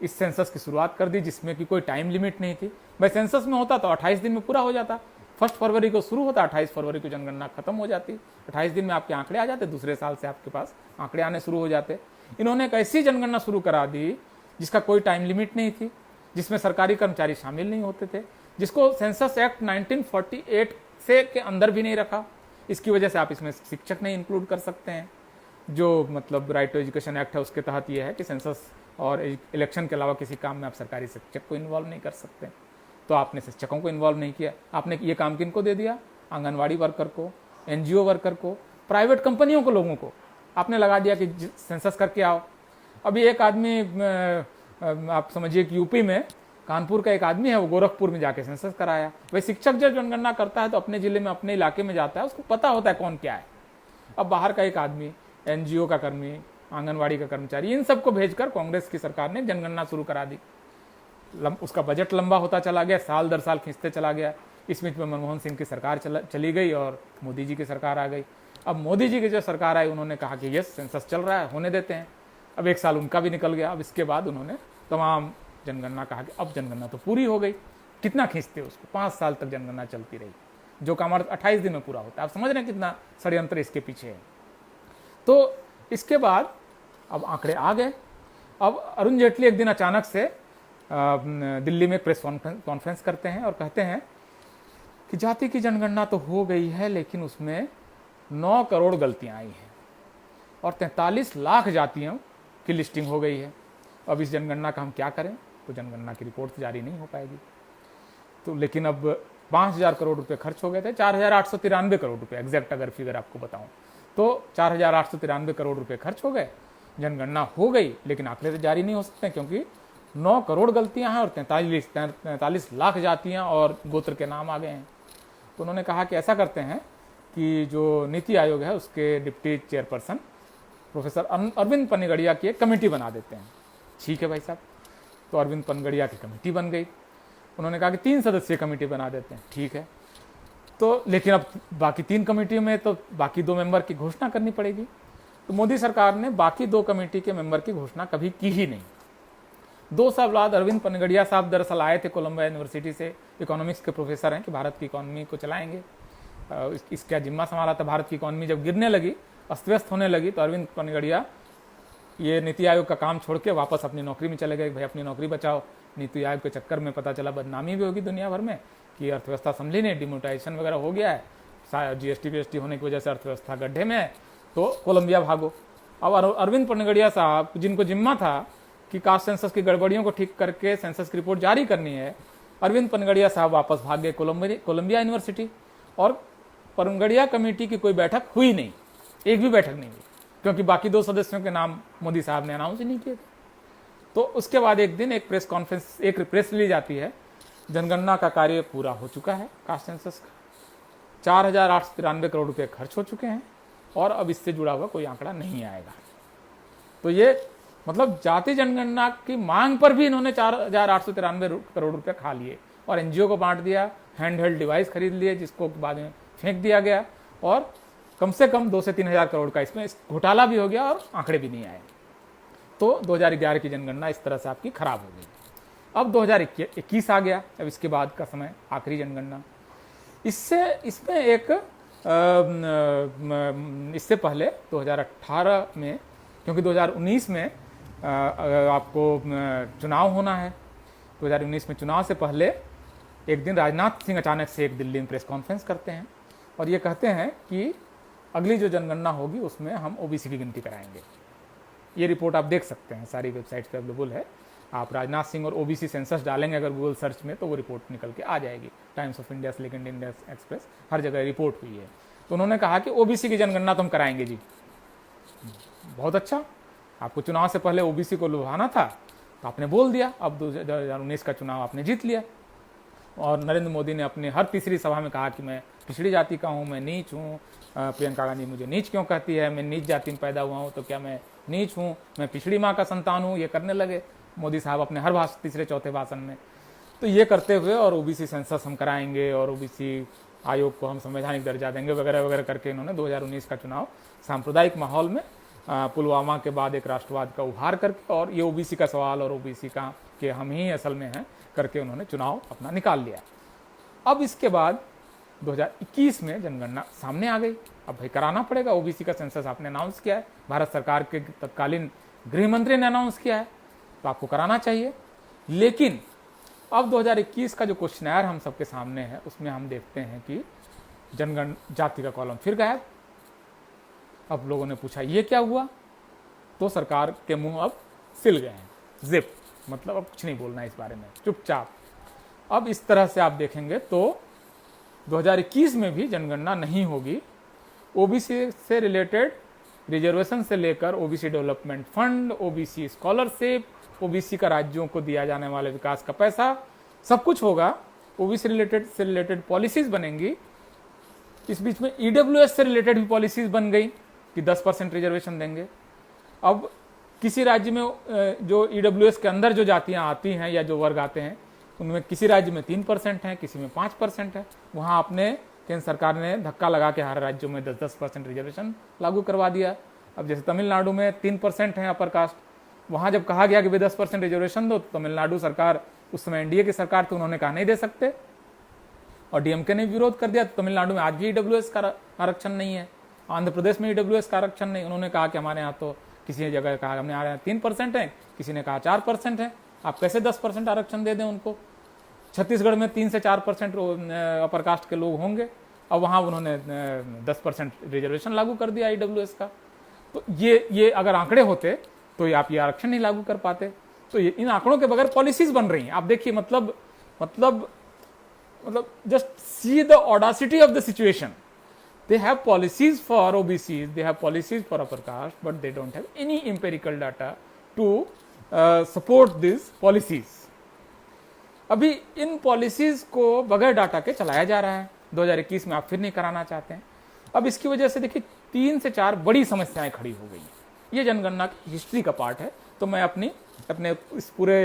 A: इस सेंसस की शुरुआत कर दी, जिसमें कि कोई टाइम लिमिट नहीं थी। भाई सेंसस में होता तो 28 दिन में पूरा हो जाता। 1 फरवरी को शुरू होता, 28 फरवरी को जनगणना खत्म हो जाती। 28 दिन में आपके आंकड़े आ जाते, दूसरे साल से आपके पास आंकड़े आने शुरू हो जाते। इन्होंने एक ऐसी जनगणना शुरू करा दी जिसका कोई टाइम लिमिट नहीं थी, जिसमें सरकारी कर्मचारी शामिल नहीं होते थे, जिसको सेंसस एक्ट 1948 से के अंदर भी नहीं रखा। इसकी वजह से आप इसमें शिक्षक नहीं इंक्लूड कर सकते हैं। जो मतलब राइट टू एजुकेशन एक्ट है उसके तहत यह है कि सेंसस और इलेक्शन के अलावा किसी काम में आप सरकारी शिक्षक को इन्वॉल्व नहीं कर सकते। तो आपने शिक्षकों को इन्वॉल्व नहीं किया। आपने ये काम किनको दे दिया? आंगनवाड़ी वर्कर को, एनजीओ वर्कर को, प्राइवेट कंपनियों को, लोगों को आपने लगा दिया कि सेंसस करके आओ। अभी एक आदमी, आप समझिए कि यूपी में कानपुर का एक आदमी है, वो गोरखपुर में जाके सेंसस कराया। वही शिक्षक जब जनगणना करता है तो अपने जिले में, अपने इलाके में जाता है, उसको पता होता है कौन क्या है। अब बाहर का एक आदमी, एनजीओ का कर्मी, आंगनवाड़ी का कर्मचारी, इन सबको भेजकर कांग्रेस की सरकार ने जनगणना शुरू करा दी। उसका बजट लंबा होता चला गया, साल दर साल खींचते चला गया। इस बीच में मनमोहन सिंह की सरकार चली गई और मोदी जी की सरकार आ गई। अब मोदी जी की जो सरकार आई, उन्होंने कहा कि यस सेंसस चल रहा है, होने देते हैं। अब 1 साल उनका भी निकल गया। अब इसके बाद उन्होंने तमाम जनगणना कहा कि अब जनगणना तो पूरी हो गई, कितना खींचते उसको। 5 साल तक जनगणना चलती रही, जो काम 28 दिन में पूरा होता है। आप समझ रहे हैं कितना षड्यंत्र इसके पीछे है। तो इसके बाद अब आंकड़े आ गए। अब अरुण जेटली एक दिन अचानक से दिल्ली में प्रेस कॉन्फ्रेंस करते हैं और कहते हैं कि जाति की जनगणना तो हो गई है, लेकिन उसमें 9 करोड़ गलतियां आई हैं और 43 लाख जातियों की लिस्टिंग हो गई है। अब इस जनगणना का हम क्या करें? तो जनगणना की रिपोर्ट जारी नहीं हो पाएगी। तो लेकिन अब 5,000 करोड़ रुपए खर्च हो गए थे, 4,893 करोड़ रुपए एग्जैक्ट अगर फिगर आपको बताऊं तो 4,893 करोड़ रुपए खर्च हो गए। जनगणना हो गई, लेकिन आंकड़े तो जारी नहीं हो सकते, क्योंकि 9 करोड़ गलतियां हैं और 43 लाख जातियां और गोत्र के नाम आ गए हैं। तो उन्होंने कहा कि ऐसा करते हैं कि जो नीति आयोग है उसके deputy chairperson professor Arvind Panagariya की एक कमेटी बना देते हैं। ठीक है भाई साहब। तो अरविंद पनगड़िया की कमेटी बन गई। उन्होंने कहा कि 3 सदस्यीय कमेटी बना देते हैं। ठीक है। तो लेकिन अब बाकी 3 कमेटियों में तो बाकी 2 मेंबर की घोषणा करनी पड़ेगी। तो मोदी सरकार ने बाकी 2 कमेटी के मेंबर की घोषणा कभी की ही नहीं। 2 साल बाद अरविंद पनगड़िया साहब दरअसल आए थे कोलंबिया यूनिवर्सिटी से, इकोनॉमिक्स के प्रोफेसर हैं कि भारत की इकोनॉमी को चलाएंगे। इसका जिम्मा संभाला था। भारत की इकोनॉमी जब गिरने लगी, अस्त व्यस्त होने लगी, तो अरविंद पनगड़िया ये नीति आयोग का काम छोड़ के वापस अपनी नौकरी में चले गए। भाई अपनी नौकरी बचाओ। नीति आयोग के चक्कर में पता चला बदनामी भी होगी दुनिया भर में कि अर्थव्यवस्था संभली नहीं, डिमोनेटाइजेशन वगैरह हो गया है, जीएसटी होने की वजह से अर्थव्यवस्था गड्ढे में है, तो कोलंबिया भागो। अब अरविंद पनगड़िया साहब, जिनको जिम्मा था कि कास्ट सेंसस की गड़बड़ियों को ठीक करके सेंसस की रिपोर्ट जारी करनी है, अरविंद पनगड़िया साहब वापस भाग गए कोलंबिया यूनिवर्सिटी। और पनगड़िया कमेटी की कोई बैठक हुई नहीं, एक भी बैठक नहीं हुई, क्योंकि बाकी 2 सदस्यों के नाम मोदी साहब ने अनाउंस ही नहीं किए थे। तो उसके बाद एक दिन एक प्रेस कॉन्फ्रेंस, एक प्रेस रिलीज आती है, जनगणना का कार्य पूरा हो चुका है, कास्ट सेंसस का 4,893 करोड़ रुपए खर्च हो चुके हैं और अब इससे जुड़ा हुआ कोई आंकड़ा नहीं आएगा। तो ये मतलब जाति जनगणना की मांग पर भी इन्होंने 4,893 करोड़ रुपए खा लिए और एनजीओ को बांट दिया, हैंड हेल्ड डिवाइस खरीद लिए जिसको बाद में फेंक दिया गया, और कम से कम 2 से 3 हज़ार करोड़ का इसमें घोटाला भी हो गया और आंकड़े भी नहीं आए। तो 2011 की जनगणना इस तरह से आपकी खराब हो गई। अब 2021 आ गया, अब इसके बाद का समय आखिरी जनगणना। इससे पहले 2018 में, क्योंकि 2019 में आपको चुनाव होना है, 2019 में चुनाव से पहले एक दिन राजनाथ सिंह अचानक से एक दिल्ली में प्रेस कॉन्फ्रेंस करते हैं और ये कहते हैं कि अगली जो जनगणना होगी उसमें हम ओबीसी की गिनती कराएंगे। ये रिपोर्ट आप देख सकते हैं, सारी वेबसाइट पे अवेलेबल है। आप राजनाथ सिंह और ओबीसी सेंसस डालेंगे अगर गूगल सर्च में तो वो रिपोर्ट निकल के आ जाएगी। Times of India, Silicon India Express, हर जगह रिपोर्ट हुई है। तो उन्होंने कहा कि ओबीसी की जनगणना तो हम कराएंगे जी। बहुत अच्छा, आपको चुनाव से पहले ओबीसी को लुभाना था तो आपने बोल दिया। अब 2019 का चुनाव आपने जीत लिया और नरेंद्र मोदी ने अपनी हर तीसरी सभा में कहा कि मैं पिछड़ी जाति का हूँ, मैं नीच हूँ। प्रियंका गांधी मुझे नीच क्यों कहती है, मैं नीच जाति में पैदा हुआ हूँ तो क्या मैं नीच हूँ, मैं पिछड़ी माँ का संतान हूँ, ये करने लगे मोदी साहब अपने हर तीसरे चौथे भाषण में। तो ये करते हुए और ओबीसी सेंसस हम कराएंगे और ओबीसी आयोग को हम संवैधानिक दर्जा देंगे वगैरह वगैरह करके इन्होंने 2019 का चुनाव सांप्रदायिक माहौल में पुलवामा के बाद एक राष्ट्रवाद का उभार करके और ये ओबीसी का सवाल और ओबीसी का कि हम ही असल में हैं करके उन्होंने चुनाव अपना निकाल लिया। अब इसके बाद 2021 में जनगणना सामने आ गई। अब भाई कराना पड़ेगा, ओबीसी का सेंसस आपने अनाउंस किया है, भारत सरकार के तत्कालीन गृह मंत्री ने अनाउंस किया है, तो आपको कराना चाहिए। लेकिन अब 2021 का जो क्वेश्चनर हम सबके सामने है उसमें हम देखते हैं कि जनगण जाति का कॉलम फिर गायब। अब लोगों ने पूछा ये क्या हुआ, तो सरकार के मुंह अब सिल गए हैं, जिप, मतलब अब कुछ नहीं बोलना है इस बारे में, चुपचाप। अब इस तरह से आप देखेंगे तो 2021 में भी जनगणना नहीं होगी। ओबीसी से रिलेटेड रिजर्वेशन से लेकर OBC development fund, OBC scholarship, OBC का राज्यों को दिया जाने वाले विकास का पैसा, सब कुछ होगा। ओबीसी से रिलेटेड पॉलिसीज बनेंगी। इस बीच में ईडब्ल्यूएस से रिलेटेड भी पॉलिसीज बन गई कि 10% रिजर्वेशन देंगे। अब किसी राज्य में जो ईडब्ल्यूएस के अंदर जो जातियां आती हैं या जो वर्ग आते हैं उनमें किसी राज्य में 3% है, किसी में 5% है। वहां आपने केंद्र सरकार ने धक्का लगा के हर राज्यों में 10% रिजर्वेशन लागू करवा दिया। अब जैसे तमिलनाडु में 3% है अपर कास्ट, वहां जब कहा गया कि वे 10% रिजर्वेशन दो, तो तमिलनाडु सरकार, उस समय एनडीए की सरकार थी, उन्होंने कहा नहीं दे सकते और डीएमके ने विरोध कर दिया। तो तमिलनाडु में आज भी ईडब्ल्यूएस का आरक्षण नहीं है, आंध्र प्रदेश में ईडब्ल्यूएस का आरक्षण नहीं। उन्होंने कहा कि हमारे यहाँ तो किसी जगह कहा हमने हमारे यहाँ 3% है, किसी ने कहा 4% है, आप कैसे 10% आरक्षण दे दें उनको। छत्तीसगढ़ में 3 से 4% अपर कास्ट के लोग होंगे, अब वहां उन्होंने 10% रिजर्वेशन लागू कर दिया ईडब्ल्यूएस का। तो ये अगर आंकड़े होते तो आप ये आरक्षण नहीं लागू कर पाते। तो ये इन आंकड़ों के बगैर पॉलिसीज बन रही हैं। आप देखिए, मतलब just see the Audacity of the situation. They have policies for OBCs, they have policies for upper caste, but they don't have any empirical data to support these policies. अभी इन पॉलिसीज को बगैर data के चलाया जा रहा है। 2021 में आप फिर नहीं कराना चाहते हैं। अब इसकी वजह से देखिए 3 से 4 बड़ी समस्याएं खड़ी हो गई हैं। ये जनगणना की हिस्ट्री का पार्ट है। तो मैं अपने इस पूरे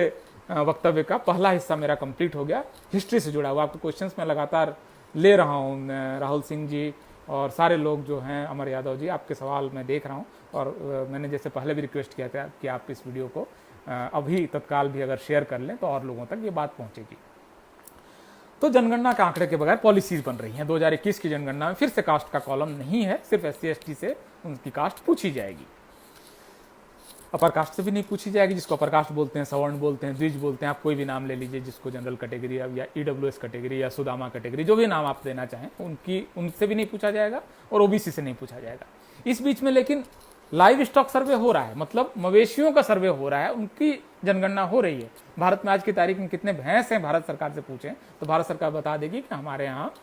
A: वक्तव्य का पहला हिस्सा मेरा कंप्लीट हो गया हिस्ट्री से जुड़ा हुआ। आपके क्वेश्चंस मैं लगातार ले रहा हूँ, राहुल सिंह जी और सारे लोग जो हैं, अमर यादव जी, आपके सवाल मैं देख रहा हूँ। और मैंने जैसे पहले भी रिक्वेस्ट किया था कि आप इस वीडियो को अभी तत्काल भी अगर शेयर कर लें तो और लोगों तक ये बात पहुँचेगी। तो जनगणना के आंकड़े के बगैर पॉलिसीज बन रही हैं। 2021 की जनगणना में फिर से कास्ट का कॉलम नहीं है, सिर्फ SC/ST से उनकी कास्ट पूछी जाएगी। अपर कास्ट से भी नहीं पूछी जाएगी। जिसको अपर कास्ट बोलते हैं, सवर्ण बोलते हैं, द्विज बोलते हैं, आप कोई भी नाम ले लीजिए, जिसको जनरल कैटेगरी या ईडब्ल्यूएस कैटेगरी या सुदामा कैटेगरी, जो भी नाम आप देना चाहें, उनसे भी नहीं पूछा जाएगा और ओबीसी से नहीं पूछा जाएगा। इस बीच में लेकिन लाइव स्टॉक सर्वे हो रहा है, मतलब मवेशियों का सर्वे हो रहा है, उनकी जनगणना हो रही है। भारत में आज की तारीख में कितने भैंस हैं, भारत सरकार से पूछें तो भारत सरकार बता देगी कि हमारे यहाँ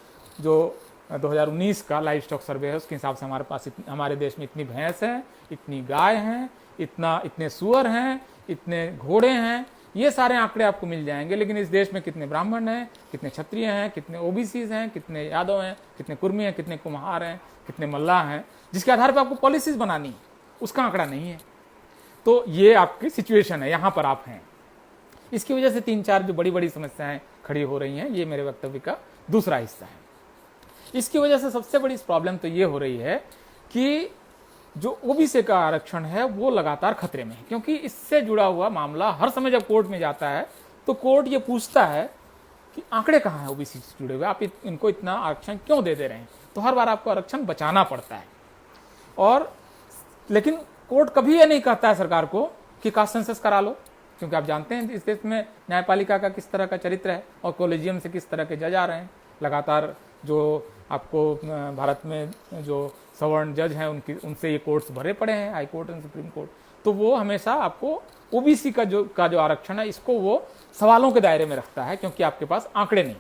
A: जो 2019 का लाइव स्टॉक सर्वे है उसके हिसाब से हमारे पास हमारे देश में इतनी भैंस है, इतनी गाय हैं, इतने सुअर हैं, इतने घोड़े हैं। ये सारे आंकड़े आपको मिल जाएंगे। लेकिन इस देश में कितने ब्राह्मण हैं, कितने क्षत्रिय हैं, कितने ओबीसीज हैं, कितने यादव हैं, कितने कुर्मी हैं, कितने कुम्हार हैं, कितने मल्लाह हैं, जिसके आधार पर आपको पॉलिसीज बनानी है, उसका आंकड़ा नहीं है। तो ये आपकी सिचुएशन है, यहाँ पर आप हैं। इसकी वजह से 3-4 जो बड़ी बड़ी समस्याएं खड़ी हो रही हैं, ये मेरे वक्तव्य का दूसरा हिस्सा है। इसकी वजह से सबसे बड़ी प्रॉब्लम तो ये हो रही है कि जो ओबीसी का आरक्षण है वो लगातार खतरे में है, क्योंकि इससे जुड़ा हुआ मामला हर समय जब कोर्ट में जाता है तो कोर्ट ये पूछता है कि आंकड़े कहाँ हैं ओबीसी से जुड़े हुए, आप इनको इतना आरक्षण क्यों दे रहे हैं। तो हर बार आपको आरक्षण बचाना पड़ता है। और लेकिन कोर्ट कभी ये नहीं कहता है सरकार को कि कास्ट सेंसस करा लो, क्योंकि आप जानते हैं इस देश में न्यायपालिका का किस तरह का चरित्र है और कॉलेजियम से किस तरह के जज आ रहे हैं। लगातार जो आपको भारत में जो सवर्ण जज हैं उनसे ये कोर्ट्स भरे पड़े हैं, high court and supreme court. तो वो हमेशा आपको ओबीसी का जो आरक्षण है इसको वो सवालों के दायरे में रखता है, क्योंकि आपके पास आंकड़े नहीं।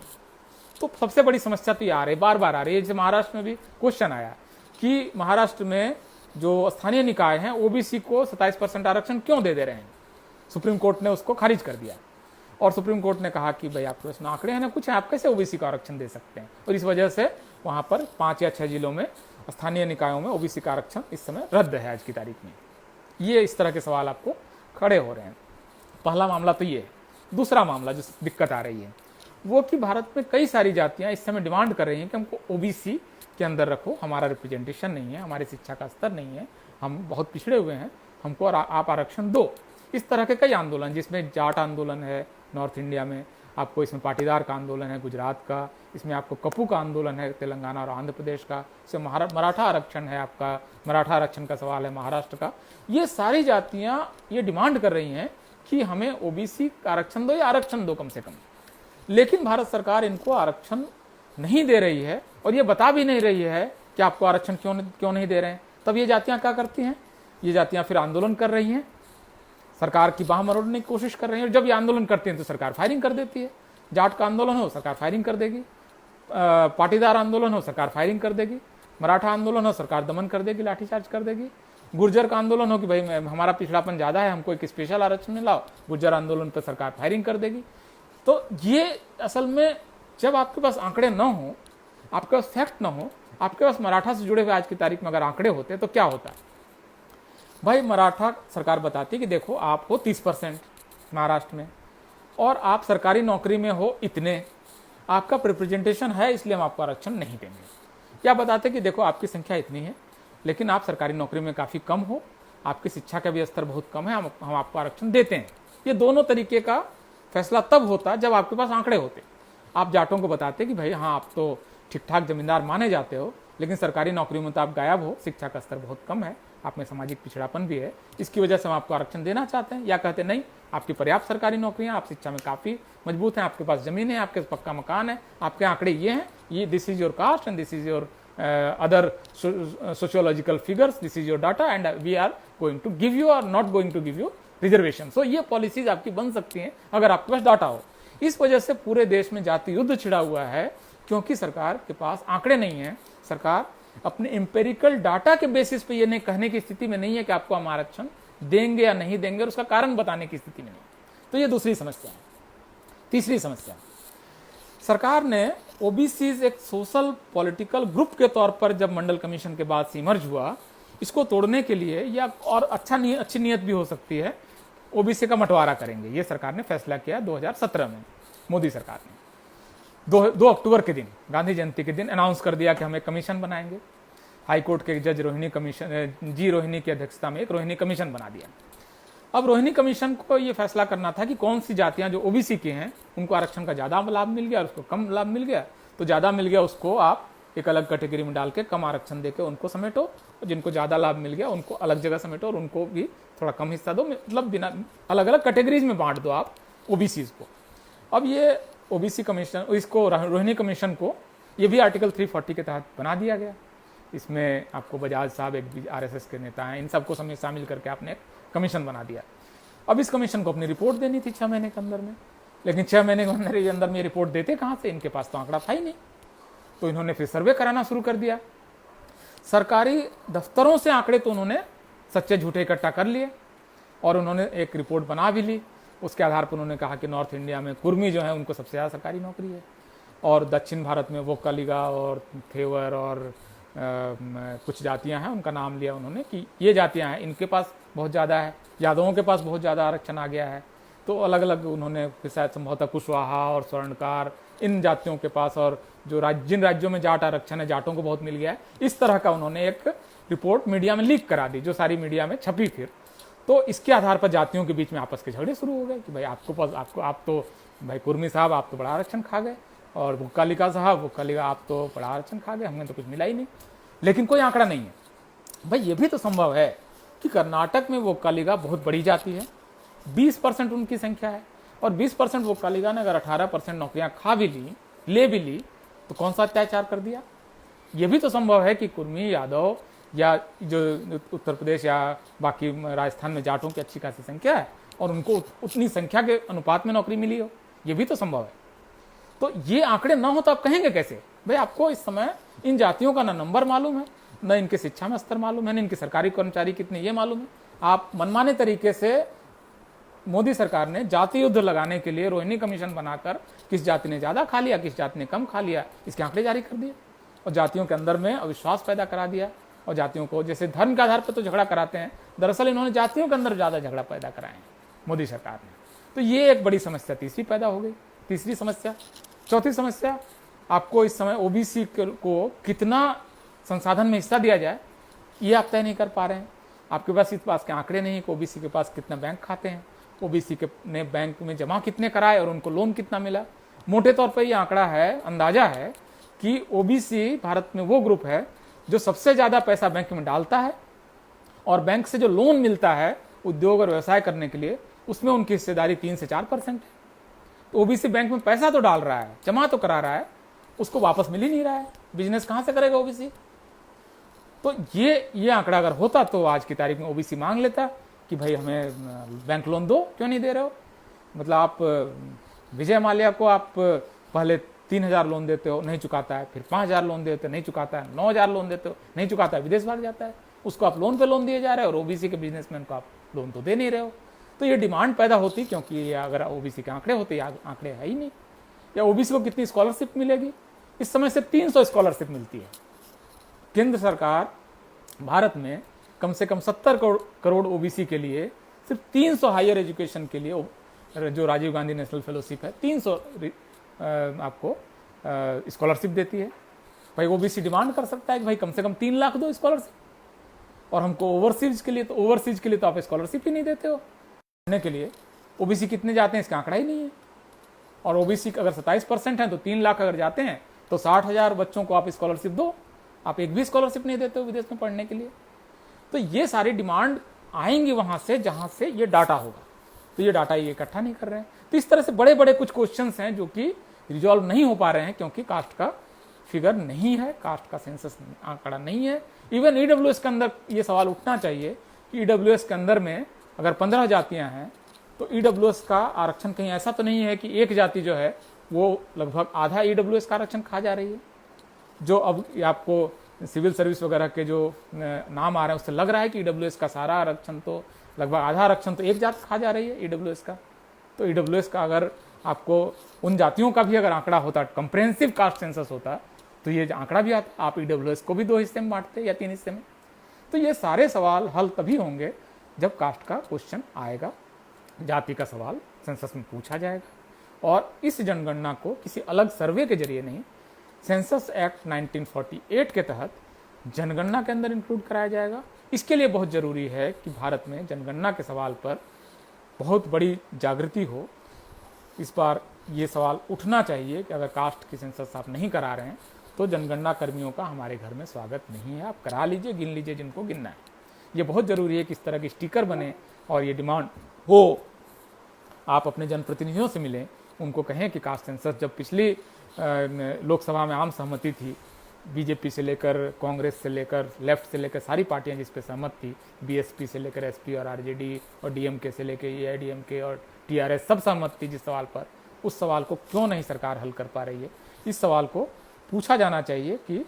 A: तो सबसे बड़ी समस्या तो ये आ रही है, बार बार आ रही है। जैसे महाराष्ट्र में भी क्वेश्चन आया कि महाराष्ट्र में जो स्थानीय निकाय हैं ओबीसी को 27% आरक्षण क्यों दे रहे हैं। सुप्रीम कोर्ट ने उसको खारिज कर दिया और सुप्रीम कोर्ट ने कहा कि भाई आपके पास आंकड़े हैं ना कुछ है, आप कैसे ओबीसी का आरक्षण दे सकते हैं। और इस वजह से वहां पर 5 या 6 जिलों में स्थानीय निकायों में ओबीसी का आरक्षण इस समय रद्द है आज की तारीख में। ये इस तरह के सवाल आपको खड़े हो रहे हैं। पहला मामला तो ये है। दूसरा मामला जो दिक्कत आ रही है वो कि भारत में कई सारी जातियां इस समय डिमांड कर रही हैं कि हमको ओबीसी के अंदर रखो, हमारा रिप्रेजेंटेशन नहीं है, हमारी शिक्षा का स्तर नहीं है, हम बहुत पिछड़े हुए हैं, हमको आप आरक्षण दो। इस तरह के कई आंदोलन, जिसमें जाट आंदोलन है नॉर्थ इंडिया में, आपको इसमें पाटीदार का आंदोलन है गुजरात का, इसमें आपको कपू का आंदोलन है तेलंगाना और आंध्र प्रदेश का, इसमें मराठा आरक्षण है, आपका मराठा आरक्षण का सवाल है महाराष्ट्र का। ये सारी जातियां ये डिमांड कर रही हैं कि हमें ओबीसी का आरक्षण दो या आरक्षण दो कम से कम। लेकिन भारत सरकार इनको आरक्षण नहीं दे रही है और ये बता भी नहीं रही है कि आपको आरक्षण क्यों नहीं दे रहे हैं। तब ये जातियां क्या करती हैं, ये जातियां फिर आंदोलन कर रही हैं, सरकार की बाह मरोड़ने की कोशिश कर रही है, और जब ये आंदोलन करती हैं तो सरकार फायरिंग कर देती है। जाट का आंदोलन हो सरकार फायरिंग कर देगी, पाटीदार आंदोलन हो सरकार फायरिंग कर देगी, मराठा आंदोलन हो सरकार दमन कर देगी, लाठीचार्ज कर देगी, गुर्जर का आंदोलन हो कि भाई हमारा पिछड़ापन ज़्यादा है, हमको एक स्पेशल आरक्षण में लाओ, गुर्जर आंदोलन पर सरकार फायरिंग कर देगी। तो ये असल में जब आपके पास आंकड़े न हो, आपके पास फैक्ट न हो, आपके पास मराठा से जुड़े हुए आज की तारीख में अगर आंकड़े होते तो क्या होता है भाई। मराठा सरकार बताती है कि देखो आप हो 30% महाराष्ट्र में और आप सरकारी नौकरी में हो इतने, आपका रिप्रेजेंटेशन है इसलिए हम आपको आरक्षण नहीं देंगे। क्या बताते कि देखो आपकी संख्या इतनी है लेकिन आप सरकारी नौकरी में काफ़ी कम हो, आपकी शिक्षा का भी स्तर बहुत कम है, हम आपको आरक्षण देते हैं। ये दोनों तरीके का फैसला तब होता जब आपके पास आंकड़े होते। आप जाटों को बताते कि भाई हाँ आप तो ठीक ठाक जमींदार माने जाते हो लेकिन सरकारी नौकरी में तो आप गायब हो, शिक्षा का स्तर बहुत कम है, आप में सामाजिक पिछड़ापन भी है, इसकी वजह से हम आपको आरक्षण देना चाहते हैं। या कहते नहीं आपकी पर्याप्त सरकारी नौकरियां, आप शिक्षा में काफ़ी मजबूत हैं, आपके पास जमीन है, आपके पास पक्का मकान है, आपके आंकड़े ये हैं, ये this is your caste and this is your other sociological figures, this is your data and we are going to give you or not going to give you reservation. So ये पॉलिसीज आपकी बन सकती हैं अगर आपके पास data हो। इस वजह से पूरे देश में जाति युद्ध छिड़ा हुआ है क्योंकि सरकार के पास आंकड़े नहीं है। सरकार अपने एम्पेरिकल डाटा के बेसिस पे ये नहीं कहने की स्थिति में नहीं है कि आपको हम आरक्षण देंगे या नहीं देंगे, और उसका कारण बताने की स्थिति में नहीं। तो ये दूसरी समस्या है। तीसरी समस्या, सरकार ने ओबीसी एक सोशल पॉलिटिकल ग्रुप के तौर पर जब मंडल कमीशन के बाद से इमर्ज हुआ, इसको तोड़ने के लिए या और अच्छी नीयत भी हो सकती है, ओबीसी का बंटवारा करेंगे। ये सरकार ने फैसला किया 2017 में, मोदी सरकार ने 2 अक्टूबर के दिन, गांधी जयंती के दिन अनाउंस कर दिया कि हम एक कमीशन बनाएंगे। हाईकोर्ट के जज रोहिणी की अध्यक्षता में एक रोहिणी कमीशन बना दिया। अब रोहिणी कमीशन को ये फैसला करना था कि कौन सी जातियां जो ओबीसी की हैं उनको आरक्षण का ज़्यादा लाभ मिल गया और उसको कम लाभ मिल गया, तो ज़्यादा मिल गया उसको आप एक अलग कैटेगरी में डाल के कम आरक्षण देके उनको समेटो, और जिनको ज़्यादा लाभ मिल गया उनको अलग जगह समेटो और उनको भी थोड़ा कम हिस्सा दो, मतलब बिना अलग अलग कैटेगरीज में बांट दो आप ओबीसी को। अब ये ओबीसी कमीशन, इसको रोहिणी कमीशन को ये भी आर्टिकल 340 के तहत बना दिया गया। इसमें आपको बजाज साहब एक आरएसएस के नेता हैं, इन सबको शामिल करके आपने एक कमीशन बना दिया। अब इस कमीशन को अपनी रिपोर्ट देनी थी 6 महीने के अंदर में, लेकिन 6 महीने के अंदर में रिपोर्ट देते कहाँ से, इनके पास तो आंकड़ा था ही नहीं। तो इन्होंने फिर सर्वे कराना शुरू कर दिया। सरकारी दफ्तरों से आंकड़े तो उन्होंने सच्चे झूठे इकट्ठा कर लिए और उन्होंने एक रिपोर्ट बना भी ली। उसके आधार पर उन्होंने कहा कि नॉर्थ इंडिया में कुर्मी जो है उनको सबसे ज़्यादा सरकारी नौकरी है, और दक्षिण भारत में वोक्कालिगा और थेवर और कुछ जातियां हैं, उनका नाम लिया उन्होंने कि ये जातियां हैं, इनके पास बहुत ज़्यादा है, यादवों के पास बहुत ज़्यादा आरक्षण आ गया है। तो अलग अलग उन्होंने शायद संभवतः कुशवाहा और स्वर्णकार इन जातियों के पास, और जो जिन राज्यों में जाट आरक्षण है जाटों को बहुत मिल गया है, इस तरह का उन्होंने एक रिपोर्ट मीडिया में लीक करा दी जो सारी मीडिया में छपी। फिर तो इसके आधार पर जातियों के बीच में आपस के झगड़े शुरू हो गए कि भाई आप तो भाई कुर्मी साहब आप तो बड़ा आरक्षण खा गए, और वोक्कालिगा साहब वोक्कालिगा आप तो बड़ा आरक्षण खा गए, हमें तो कुछ मिला ही नहीं। लेकिन कोई आंकड़ा नहीं है। भाई ये भी तो संभव है कि कर्नाटक में वोक्कालिगा बहुत बड़ी जाति है, 20% उनकी संख्या है, और 20% वोक्कालिगा ने अगर 18% नौकरियां खा भी ली, ले भी ली, तो कौन सा अत्याचार कर दिया। ये भी तो संभव है कि कुर्मी यादव या जो उत्तर प्रदेश या बाकी राजस्थान में जाटों की अच्छी खासी संख्या है और उनको उतनी संख्या के अनुपात में नौकरी मिली हो, ये भी तो संभव है। तो ये आंकड़े ना हो तो आप कहेंगे कैसे भाई। आपको इस समय इन जातियों का ना नंबर मालूम है, न इनके शिक्षा में स्तर मालूम है, न इनके सरकारी कर्मचारी कितने ये मालूम है। आप मनमाने तरीके से मोदी सरकार ने जाति युद्ध लगाने के लिए रोहिणी कमीशन बनाकर किस जाति ने ज्यादा खा लिया, किस जाति ने कम खा लिया, इसके आंकड़े जारी कर दिए और जातियों के अंदर में अविश्वास पैदा करा दिया। और जातियों को जैसे धर्म के आधार पर तो झगड़ा कराते हैं, दरअसल इन्होंने जातियों के अंदर ज्यादा झगड़ा पैदा कराए हैं मोदी सरकार ने। तो ये एक बड़ी समस्या तीसरी पैदा हो गई। तीसरी समस्या चौथी समस्या, आपको इस समय ओबीसी को कितना संसाधन में हिस्सा दिया जाए ये आप तय नहीं कर पा रहे हैं। आपके पास इस पास के आंकड़े नहीं कि ओबीसी के पास कितना बैंक खाते हैं, ओबीसी के ने बैंक में जमा कितने कराए और उनको लोन कितना मिला। मोटे तौर पर ये आंकड़ा है, अंदाजा है कि ओबीसी भारत में वो ग्रुप है जो सबसे ज़्यादा पैसा बैंक में डालता है और बैंक से जो लोन मिलता है उद्योग और व्यवसाय करने के लिए उसमें उनकी हिस्सेदारी 3 से 4% है। तो ओबीसी बैंक में पैसा तो डाल रहा है, जमा तो करा रहा है, उसको वापस मिल ही नहीं रहा है। बिजनेस कहां से करेगा ओबीसी? तो ये आंकड़ा अगर होता तो आज की तारीख में ओबीसी मांग लेता कि भाई हमें बैंक लोन दो, क्यों नहीं दे रहे हो? मतलब आप विजय माल्या को आप पहले 3,000 लोन देते हो, नहीं चुकाता है, फिर 5,000 लोन देते हो, नहीं चुकाता है, 9,000 लोन देते हो, नहीं चुकाता है, विदेश भाग जाता है, उसको आप लोन पे लोन दिए जा रहे हो और ओबीसी के बिजनेसमैन को आप लोन तो दे नहीं रहे हो। तो ये डिमांड पैदा होती, क्योंकि अगर ओबीसी के आंकड़े होते, आंकड़े है ही नहीं। या ओबीसी को कितनी स्कॉलरशिप मिलेगी? इस समय सिर्फ 300 स्कॉलरशिप मिलती है। केंद्र सरकार भारत में कम से कम 70 करोड़ ओबीसी के लिए सिर्फ 300 हायर एजुकेशन के लिए जो राजीव गांधी नेशनल फेलोशिप है 300 आपको स्कॉलरशिप देती है। भाई ओबीसी डिमांड कर सकता है कि भाई कम से कम 3 लाख दो स्कॉलरशिप, और हमको ओवरसीज के लिए तो आप स्कॉलरशिप ही नहीं देते हो। पढ़ने के लिए ओबीसी कितने जाते हैं इसका आंकड़ा ही नहीं है। और ओबीसी अगर 27% है तो 3 लाख अगर जाते हैं तो 60,000 बच्चों को आप स्कॉलरशिप दो, आप एक भी स्कॉलरशिप नहीं देते हो विदेश में पढ़ने के लिए। तो ये सारी डिमांड आएंगी वहां से जहां से ये डाटा होगा, तो ये डाटा ये इकट्ठा नहीं कर रहे हैं। तो इस तरह से बड़े बड़े कुछ क्वेश्चंस हैं जो कि रिजॉल्व नहीं हो पा रहे हैं, क्योंकि कास्ट का फिगर नहीं है, कास्ट का सेंसस आंकड़ा नहीं है। इवन ईडब्ल्यूएस के अंदर ये सवाल उठना चाहिए कि ईडब्ल्यूएस के अंदर में अगर 15 जातियां हैं तो ईडब्ल्यूएस का आरक्षण कहीं ऐसा तो नहीं है कि एक जाति जो है वो लगभग आधा ईडब्ल्यूएस का आरक्षण खा जा रही है। जो अब आपको सिविल सर्विस वगैरह के जो नाम आ रहे हैं उससे लग रहा है कि ईडब्ल्यूएस का सारा आरक्षण तो लगभग आधा आरक्षण तो एक जाति खा जा रही है ईडब्ल्यूएस का। तो ईडब्ल्यूएस का अगर आपको उन जातियों का भी अगर आंकड़ा होता, कंप्रेहेंसिव कास्ट सेंसस होता, तो ये आंकड़ा भी आता, आप ईडब्ल्यूएस को भी 2 हिस्से में बांटते या 3 हिस्से में। तो ये सारे सवाल हल तभी होंगे जब कास्ट का क्वेश्चन आएगा, जाति का सवाल सेंसस में पूछा जाएगा। और इस जनगणना को किसी अलग सर्वे के जरिए नहीं, सेंसस एक्ट 1948 के तहत जनगणना के अंदर इंक्लूड कराया जाएगा। इसके लिए बहुत जरूरी है कि भारत में जनगणना के सवाल पर बहुत बड़ी जागृति हो। इस बार ये सवाल उठना चाहिए कि अगर कास्ट की सेंसस आप नहीं करा रहे हैं तो जनगणना कर्मियों का हमारे घर में स्वागत नहीं है, आप करा लीजिए, गिन लीजिए जिनको गिनना है। ये बहुत जरूरी है कि इस तरह के स्टिकर बने और ये डिमांड हो। आप अपने जनप्रतिनिधियों से मिलें, उनको कहें कि कास्ट सेंसस जब पिछली लोकसभा में आम सहमति थी, बीजेपी से लेकर कांग्रेस से लेकर लेफ्ट से लेकर सारी पार्टियां जिस पे सहमत थी, बीएसपी से लेकर एसपी और आरजेडी और डीएमके से लेकर एआईडीएमके और टीआरएस सब सहमत थी जिस सवाल पर, उस सवाल को क्यों नहीं सरकार हल कर पा रही है। इस सवाल को पूछा जाना चाहिए कि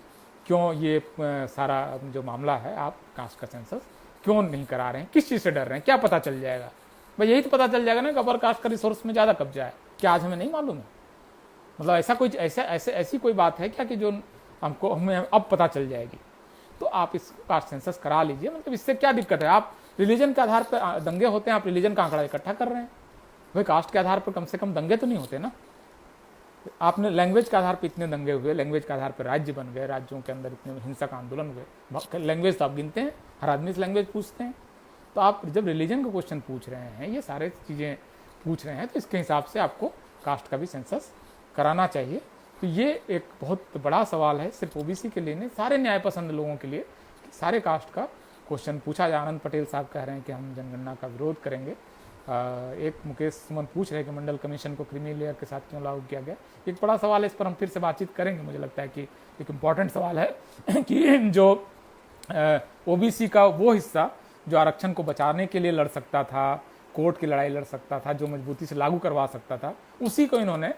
A: क्यों ये सारा जो मामला है आप कास्ट का सेंसस क्यों नहीं करा रहे हैं, किस चीज़ से डर रहे हैं, क्या पता चल जाएगा? भाई यही तो पता चल जाएगा ना कि अपर कास्ट का रिसोर्स में ज़्यादा कब्जा है, क्या आज हमें नहीं मालूम है? मतलब ऐसी कोई बात है क्या कि जो हमें अब पता चल जाएगी? तो आप इस कास्ट सेंसस करा लीजिए। मतलब इससे क्या दिक्कत है? आप रिलीजन के आधार पर दंगे होते हैं, आप रिलीजन का आंकड़ा इकट्ठा कर रहे हैं, भाई कास्ट के आधार पर कम से कम दंगे तो नहीं होते ना। आपने लैंग्वेज के आधार पर इतने दंगे हुए, लैंग्वेज के आधार पर राज्य बन गए, राज्यों के अंदर इतने हिंसक आंदोलन हुए, लैंग्वेज तो आप गिनते हैं, हर आदमी से लैंग्वेज पूछते हैं। तो आप जब रिलीजन का क्वेश्चन पूछ रहे हैं, ये सारे चीज़ें पूछ रहे हैं, तो इसके हिसाब से आपको कास्ट का भी सेंसस कराना चाहिए। तो ये एक बहुत बड़ा सवाल है, सिर्फ ओबीसी के लिए नहीं, सारे न्याय पसंद लोगों के लिए, सारे कास्ट का क्वेश्चन पूछा जाए। आनंद पटेल साहब कह रहे हैं कि हम जनगणना का विरोध करेंगे। एक मुकेश सुमन पूछ रहे हैं कि मंडल कमीशन को क्रीमी लेयर के साथ क्यों लागू किया गया। एक बड़ा सवाल है, इस पर हम फिर से बातचीत करेंगे। मुझे लगता है कि एक इम्पॉर्टेंट सवाल है कि जो ओबीसी का वो हिस्सा जो आरक्षण को बचाने के लिए लड़ सकता था, कोर्ट की लड़ाई लड़ सकता था, जो मजबूती से लागू करवा सकता था, उसी को इन्होंने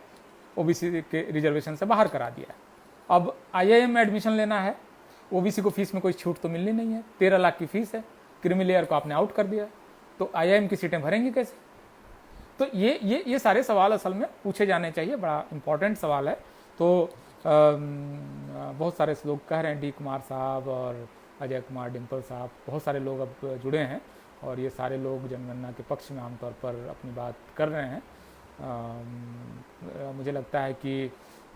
A: ओबीसी के रिजर्वेशन से बाहर करा दिया। अब आईआईएम में एडमिशन लेना है, ओबीसी को फीस में कोई छूट तो मिलनी नहीं है, 13 लाख की फीस है, क्रीमी लेयर को आपने आउट कर दिया, तो आईआईएम की सीटें भरेंगे कैसे? तो ये सारे सवाल असल में पूछे जाने चाहिए, बड़ा इंपॉर्टेंट सवाल है। तो बहुत सारे लोग कह रहे हैं, डी कुमार साहब और अजय कुमार, डिम्पल साहब, बहुत सारे लोग अब जुड़े हैं और ये सारे लोग जनगणना के पक्ष में आमतौर पर अपनी बात कर रहे हैं। मुझे लगता है कि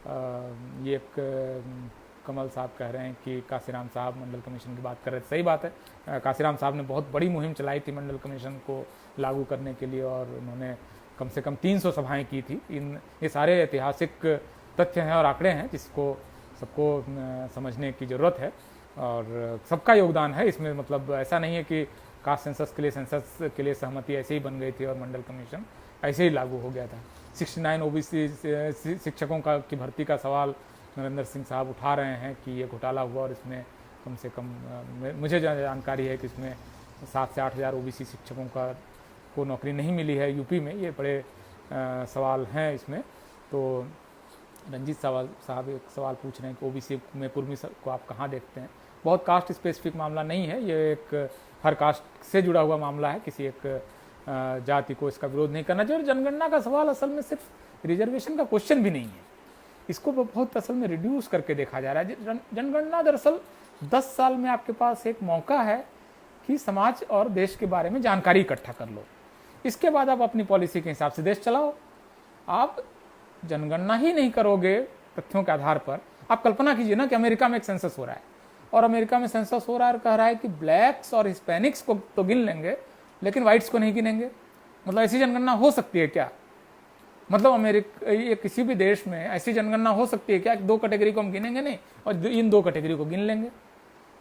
A: ये एक कमल साहब कह रहे हैं कि काशीराम साहब मंडल कमीशन की बात कर रहे थे, सही बात है। काशीराम साहब ने बहुत बड़ी मुहिम चलाई थी मंडल कमीशन को लागू करने के लिए, और उन्होंने कम से कम 300 सभाएं की थी। ये सारे ऐतिहासिक तथ्य हैं और आंकड़े हैं जिसको सबको समझने की ज़रूरत है, और सबका योगदान है इसमें। मतलब ऐसा नहीं है कि कास्ट सेंसस के लिए सहमति ऐसे ही बन गई थी और मंडल कमीशन ऐसे ही लागू हो गया था। 69 ओबीसी शिक्षकों का की भर्ती का सवाल नरेंद्र सिंह साहब उठा रहे हैं कि ये घोटाला हुआ, और इसमें कम से कम मुझे जानकारी है कि इसमें 7 से 8 हज़ार ओबीसी शिक्षकों को नौकरी नहीं मिली है यूपी में। ये बड़े सवाल हैं इसमें। तो रंजीत साहब एक सवाल पूछ रहे हैं कि ओबीसी में कुर्मी को आप कहाँ देखते हैं। बहुत कास्ट स्पेसिफिक मामला नहीं है, ये एक हर कास्ट से जुड़ा हुआ मामला है। किसी एक जाति को इसका विरोध नहीं करना चाहिए। और जनगणना का सवाल असल में सिर्फ रिजर्वेशन का क्वेश्चन भी नहीं है, इसको बहुत असल में रिड्यूस करके देखा जा रहा है। जनगणना दरअसल 10 साल में आपके पास एक मौका है कि समाज और देश के बारे में जानकारी इकट्ठा कर लो, इसके बाद आप अपनी पॉलिसी के हिसाब से देश चलाओ। आप जनगणना ही नहीं करोगे तथ्यों के आधार पर। आप कल्पना कीजिए ना कि अमेरिका में एक सेंसस हो रहा है, और अमेरिका में सेंसस हो रहा है और कह रहा है कि ब्लैक्स और हिस्पैनिक्स को तो गिन लेंगे लेकिन वाइट्स को नहीं गिनेंगे। मतलब ऐसी जनगणना हो सकती है क्या? मतलब अमेरिका ये किसी भी देश में ऐसी जनगणना हो सकती है क्या कि 2 कैटेगरी को हम गिनेंगे नहीं और इन 2 कैटेगरी को गिन लेंगे?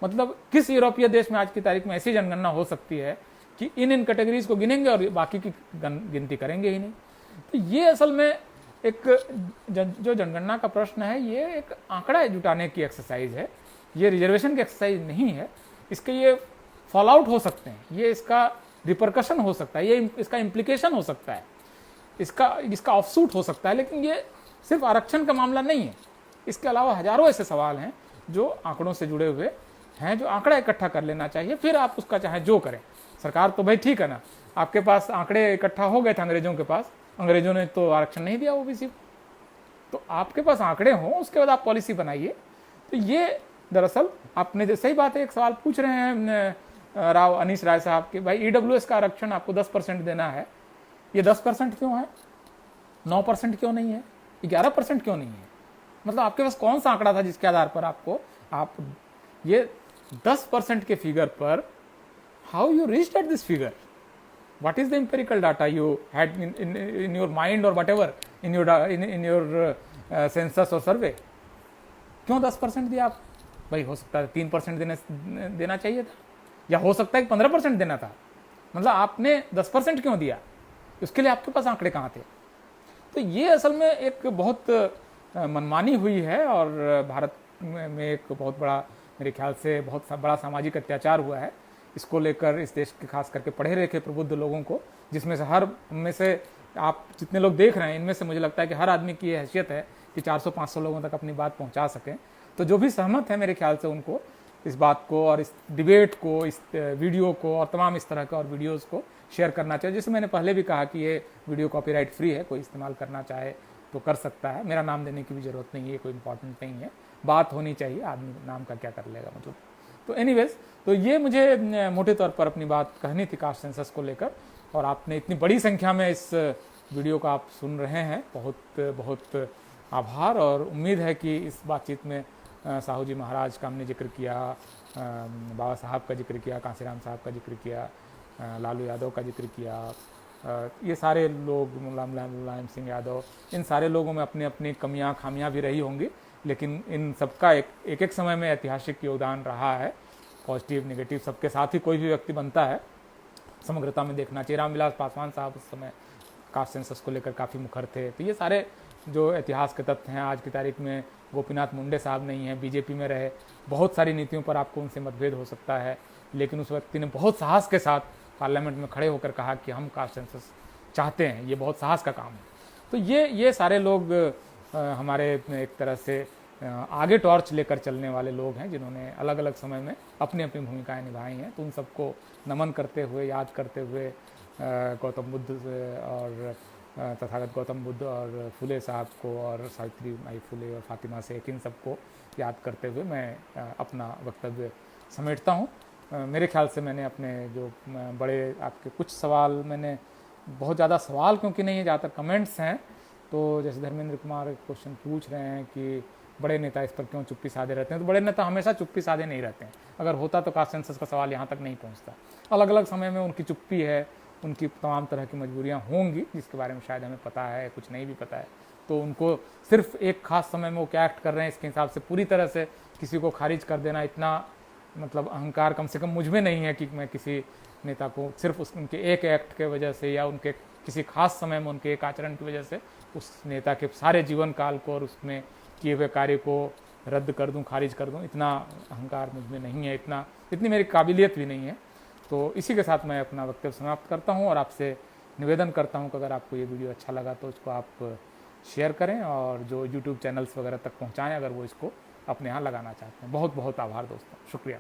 A: मतलब किस यूरोपीय देश में आज की तारीख में ऐसी जनगणना हो सकती है कि इन कैटेगरीज को गिनेंगे और बाकी की गिनती करेंगे ही नहीं? तो ये असल में एक जो जनगणना का प्रश्न है, ये एक आंकड़ा जुटाने की एक्सरसाइज है, ये रिजर्वेशन की एक्सरसाइज नहीं है। इसके ये फॉल आउट हो सकते हैं, ये इसका रिपरकशन हो सकता है, ये इसका इम्प्लीकेशन हो सकता है, इसका ऑफसूट हो सकता है, लेकिन ये सिर्फ आरक्षण का मामला नहीं है। इसके अलावा हजारों ऐसे सवाल हैं जो आंकड़ों से जुड़े हुए हैं, जो आंकड़ा इकट्ठा कर लेना चाहिए, फिर आप उसका चाहे जो करें। सरकार तो भाई ठीक है ना, आपके पास आंकड़े इकट्ठा हो गए थे अंग्रेजों के पास, अंग्रेजों ने तो आरक्षण नहीं दिया ओबीसी को, तो आपके पास आंकड़े हों उसके बाद आप पॉलिसी बनाइए। तो ये दरअसल आपने जो सही बात है, एक सवाल पूछ रहे हैं अनीश राय साहब कि भाई ईडब्ल्यूएस का आरक्षण आपको 10% देना है, ये 10% क्यों है, 9% क्यों नहीं है, 11% क्यों नहीं है? मतलब आपके पास कौन सा आंकड़ा था जिसके आधार पर आप ये 10% के फिगर पर how you reached at this figure? What is the empirical data you had in your mind or whatever in your census or survey? क्यों 10% दिया आप? भाई हो सकता है 3% देना चाहिए था, या हो सकता है कि 15% देना था। मतलब आपने 10% क्यों दिया? उसके लिए आपके पास आंकड़े कहाँ थे? तो ये असल में एक बहुत मनमानी हुई है, और भारत में एक बहुत बड़ा, मेरे ख्याल से बहुत बड़ा सामाजिक अत्याचार हुआ है। इसको लेकर इस देश के खास करके पढ़े लिखे प्रबुद्ध लोगों को, जिसमें से हर में से आप जितने लोग देख रहे हैं, इनमें से मुझे लगता है कि हर आदमी की ये हैसियत है कि 400-500 लोगों तक अपनी बात पहुंचा सकें। तो जो भी सहमत है मेरे ख्याल से उनको इस बात को और इस डिबेट को, इस वीडियो को और तमाम इस तरह के और वीडियोज़ को शेयर करना चाहिए। जैसे मैंने पहले भी कहा कि ये वीडियो कॉपीराइट फ्री है, कोई इस्तेमाल करना चाहे तो कर सकता है, मेरा नाम देने की भी ज़रूरत नहीं है, कोई इंपॉर्टेंट नहीं है, बात होनी चाहिए, आदमी नाम का क्या कर लेगा मतलब। तो एनीवेज, तो ये मुझे मोटे तौर पर अपनी बात कहनी थी कास्ट सेंसस को लेकर, और आपने इतनी बड़ी संख्या में इस वीडियो को आप सुन रहे हैं, बहुत बहुत आभार। और उम्मीद है कि इस बातचीत में साहू जी महाराज का हमने जिक्र किया, बाबा साहब का जिक्र किया, कांसीराम साहब का जिक्र किया, लालू यादव का जिक्र किया, ये सारे लोग, मुलायम सिंह यादव, इन सारे लोगों में अपनी अपनी कमियां खामियां भी रही होंगी, लेकिन इन सबका एक समय में ऐतिहासिक योगदान रहा है। पॉजिटिव नेगेटिव सबके साथ ही कोई भी व्यक्ति बनता है, समग्रता में देखना चाहिए। रामविलास पासवान साहब उस समय कास्ट सेंसस को लेकर काफ़ी मुखर थे। तो ये सारे जो इतिहास के तथ्य हैं, आज की तारीख में गोपीनाथ मुंडे साहब नहीं हैं, बीजेपी में रहे, बहुत सारी नीतियों पर आपको उनसे मतभेद हो सकता है, लेकिन उस व्यक्ति ने बहुत साहस के साथ पार्लियामेंट में खड़े होकर कहा कि हम कास्ट सेंसस चाहते हैं, ये बहुत साहस का काम है। तो ये सारे लोग हमारे एक तरह से आगे टॉर्च लेकर चलने वाले लोग हैं, जिन्होंने अलग अलग समय में अपनी अपनी भूमिकाएं निभाई हैं। तो उन सबको नमन करते हुए, याद करते हुए, गौतम बुद्ध और तथागत गौतम बुद्ध और फुले साहब को और सावित्री बाई फुले और फातिमा शेख, इन सबको याद करते हुए मैं अपना वक्तव्य समेटता हूँ। मेरे ख्याल से मैंने अपने जो बड़े आपके कुछ सवाल, मैंने बहुत ज़्यादा सवाल क्योंकि नहीं है, ज़्यादातर कमेंट्स हैं, तो जैसे धर्मेंद्र कुमार क्वेश्चन पूछ रहे हैं कि बड़े नेता इस पर क्यों चुप्पी साधे रहते हैं, तो बड़े नेता हमेशा चुप्पी साधे नहीं रहते हैं। अगर होता तो कास्ट सेंसस का सवाल यहाँ तक नहीं पहुँचता। अलग अलग समय में उनकी चुप्पी है, उनकी तमाम तरह की मजबूरियाँ होंगी जिसके बारे में शायद हमें पता है, कुछ नहीं भी पता है। तो उनको सिर्फ एक खास समय में वो क्या एक्ट कर रहे हैं इसके हिसाब से पूरी तरह से किसी को खारिज कर देना, इतना मतलब अहंकार कम से कम मुझ में नहीं है कि मैं किसी नेता को सिर्फ उनके एक एक्ट के वजह से या उनके किसी खास समय में उनके एक आचरण की वजह से उस नेता के सारे जीवन काल को और उसमें किए हुए कार्य को रद्द कर दूं, खारिज कर दूं। इतना अहंकार मुझ में नहीं है, इतनी मेरी काबिलियत भी नहीं है। तो इसी के साथ मैं अपना वक्तव्य समाप्त करता हूं और आपसे निवेदन करता हूं कि अगर आपको ये वीडियो अच्छा लगा तो इसको आप शेयर करें और जो यूट्यूब चैनल्स वगैरह तक पहुँचाएँ अगर वो इसको अपने यहाँ लगाना चाहते हैं। बहुत बहुत आभार दोस्तों, शुक्रिया।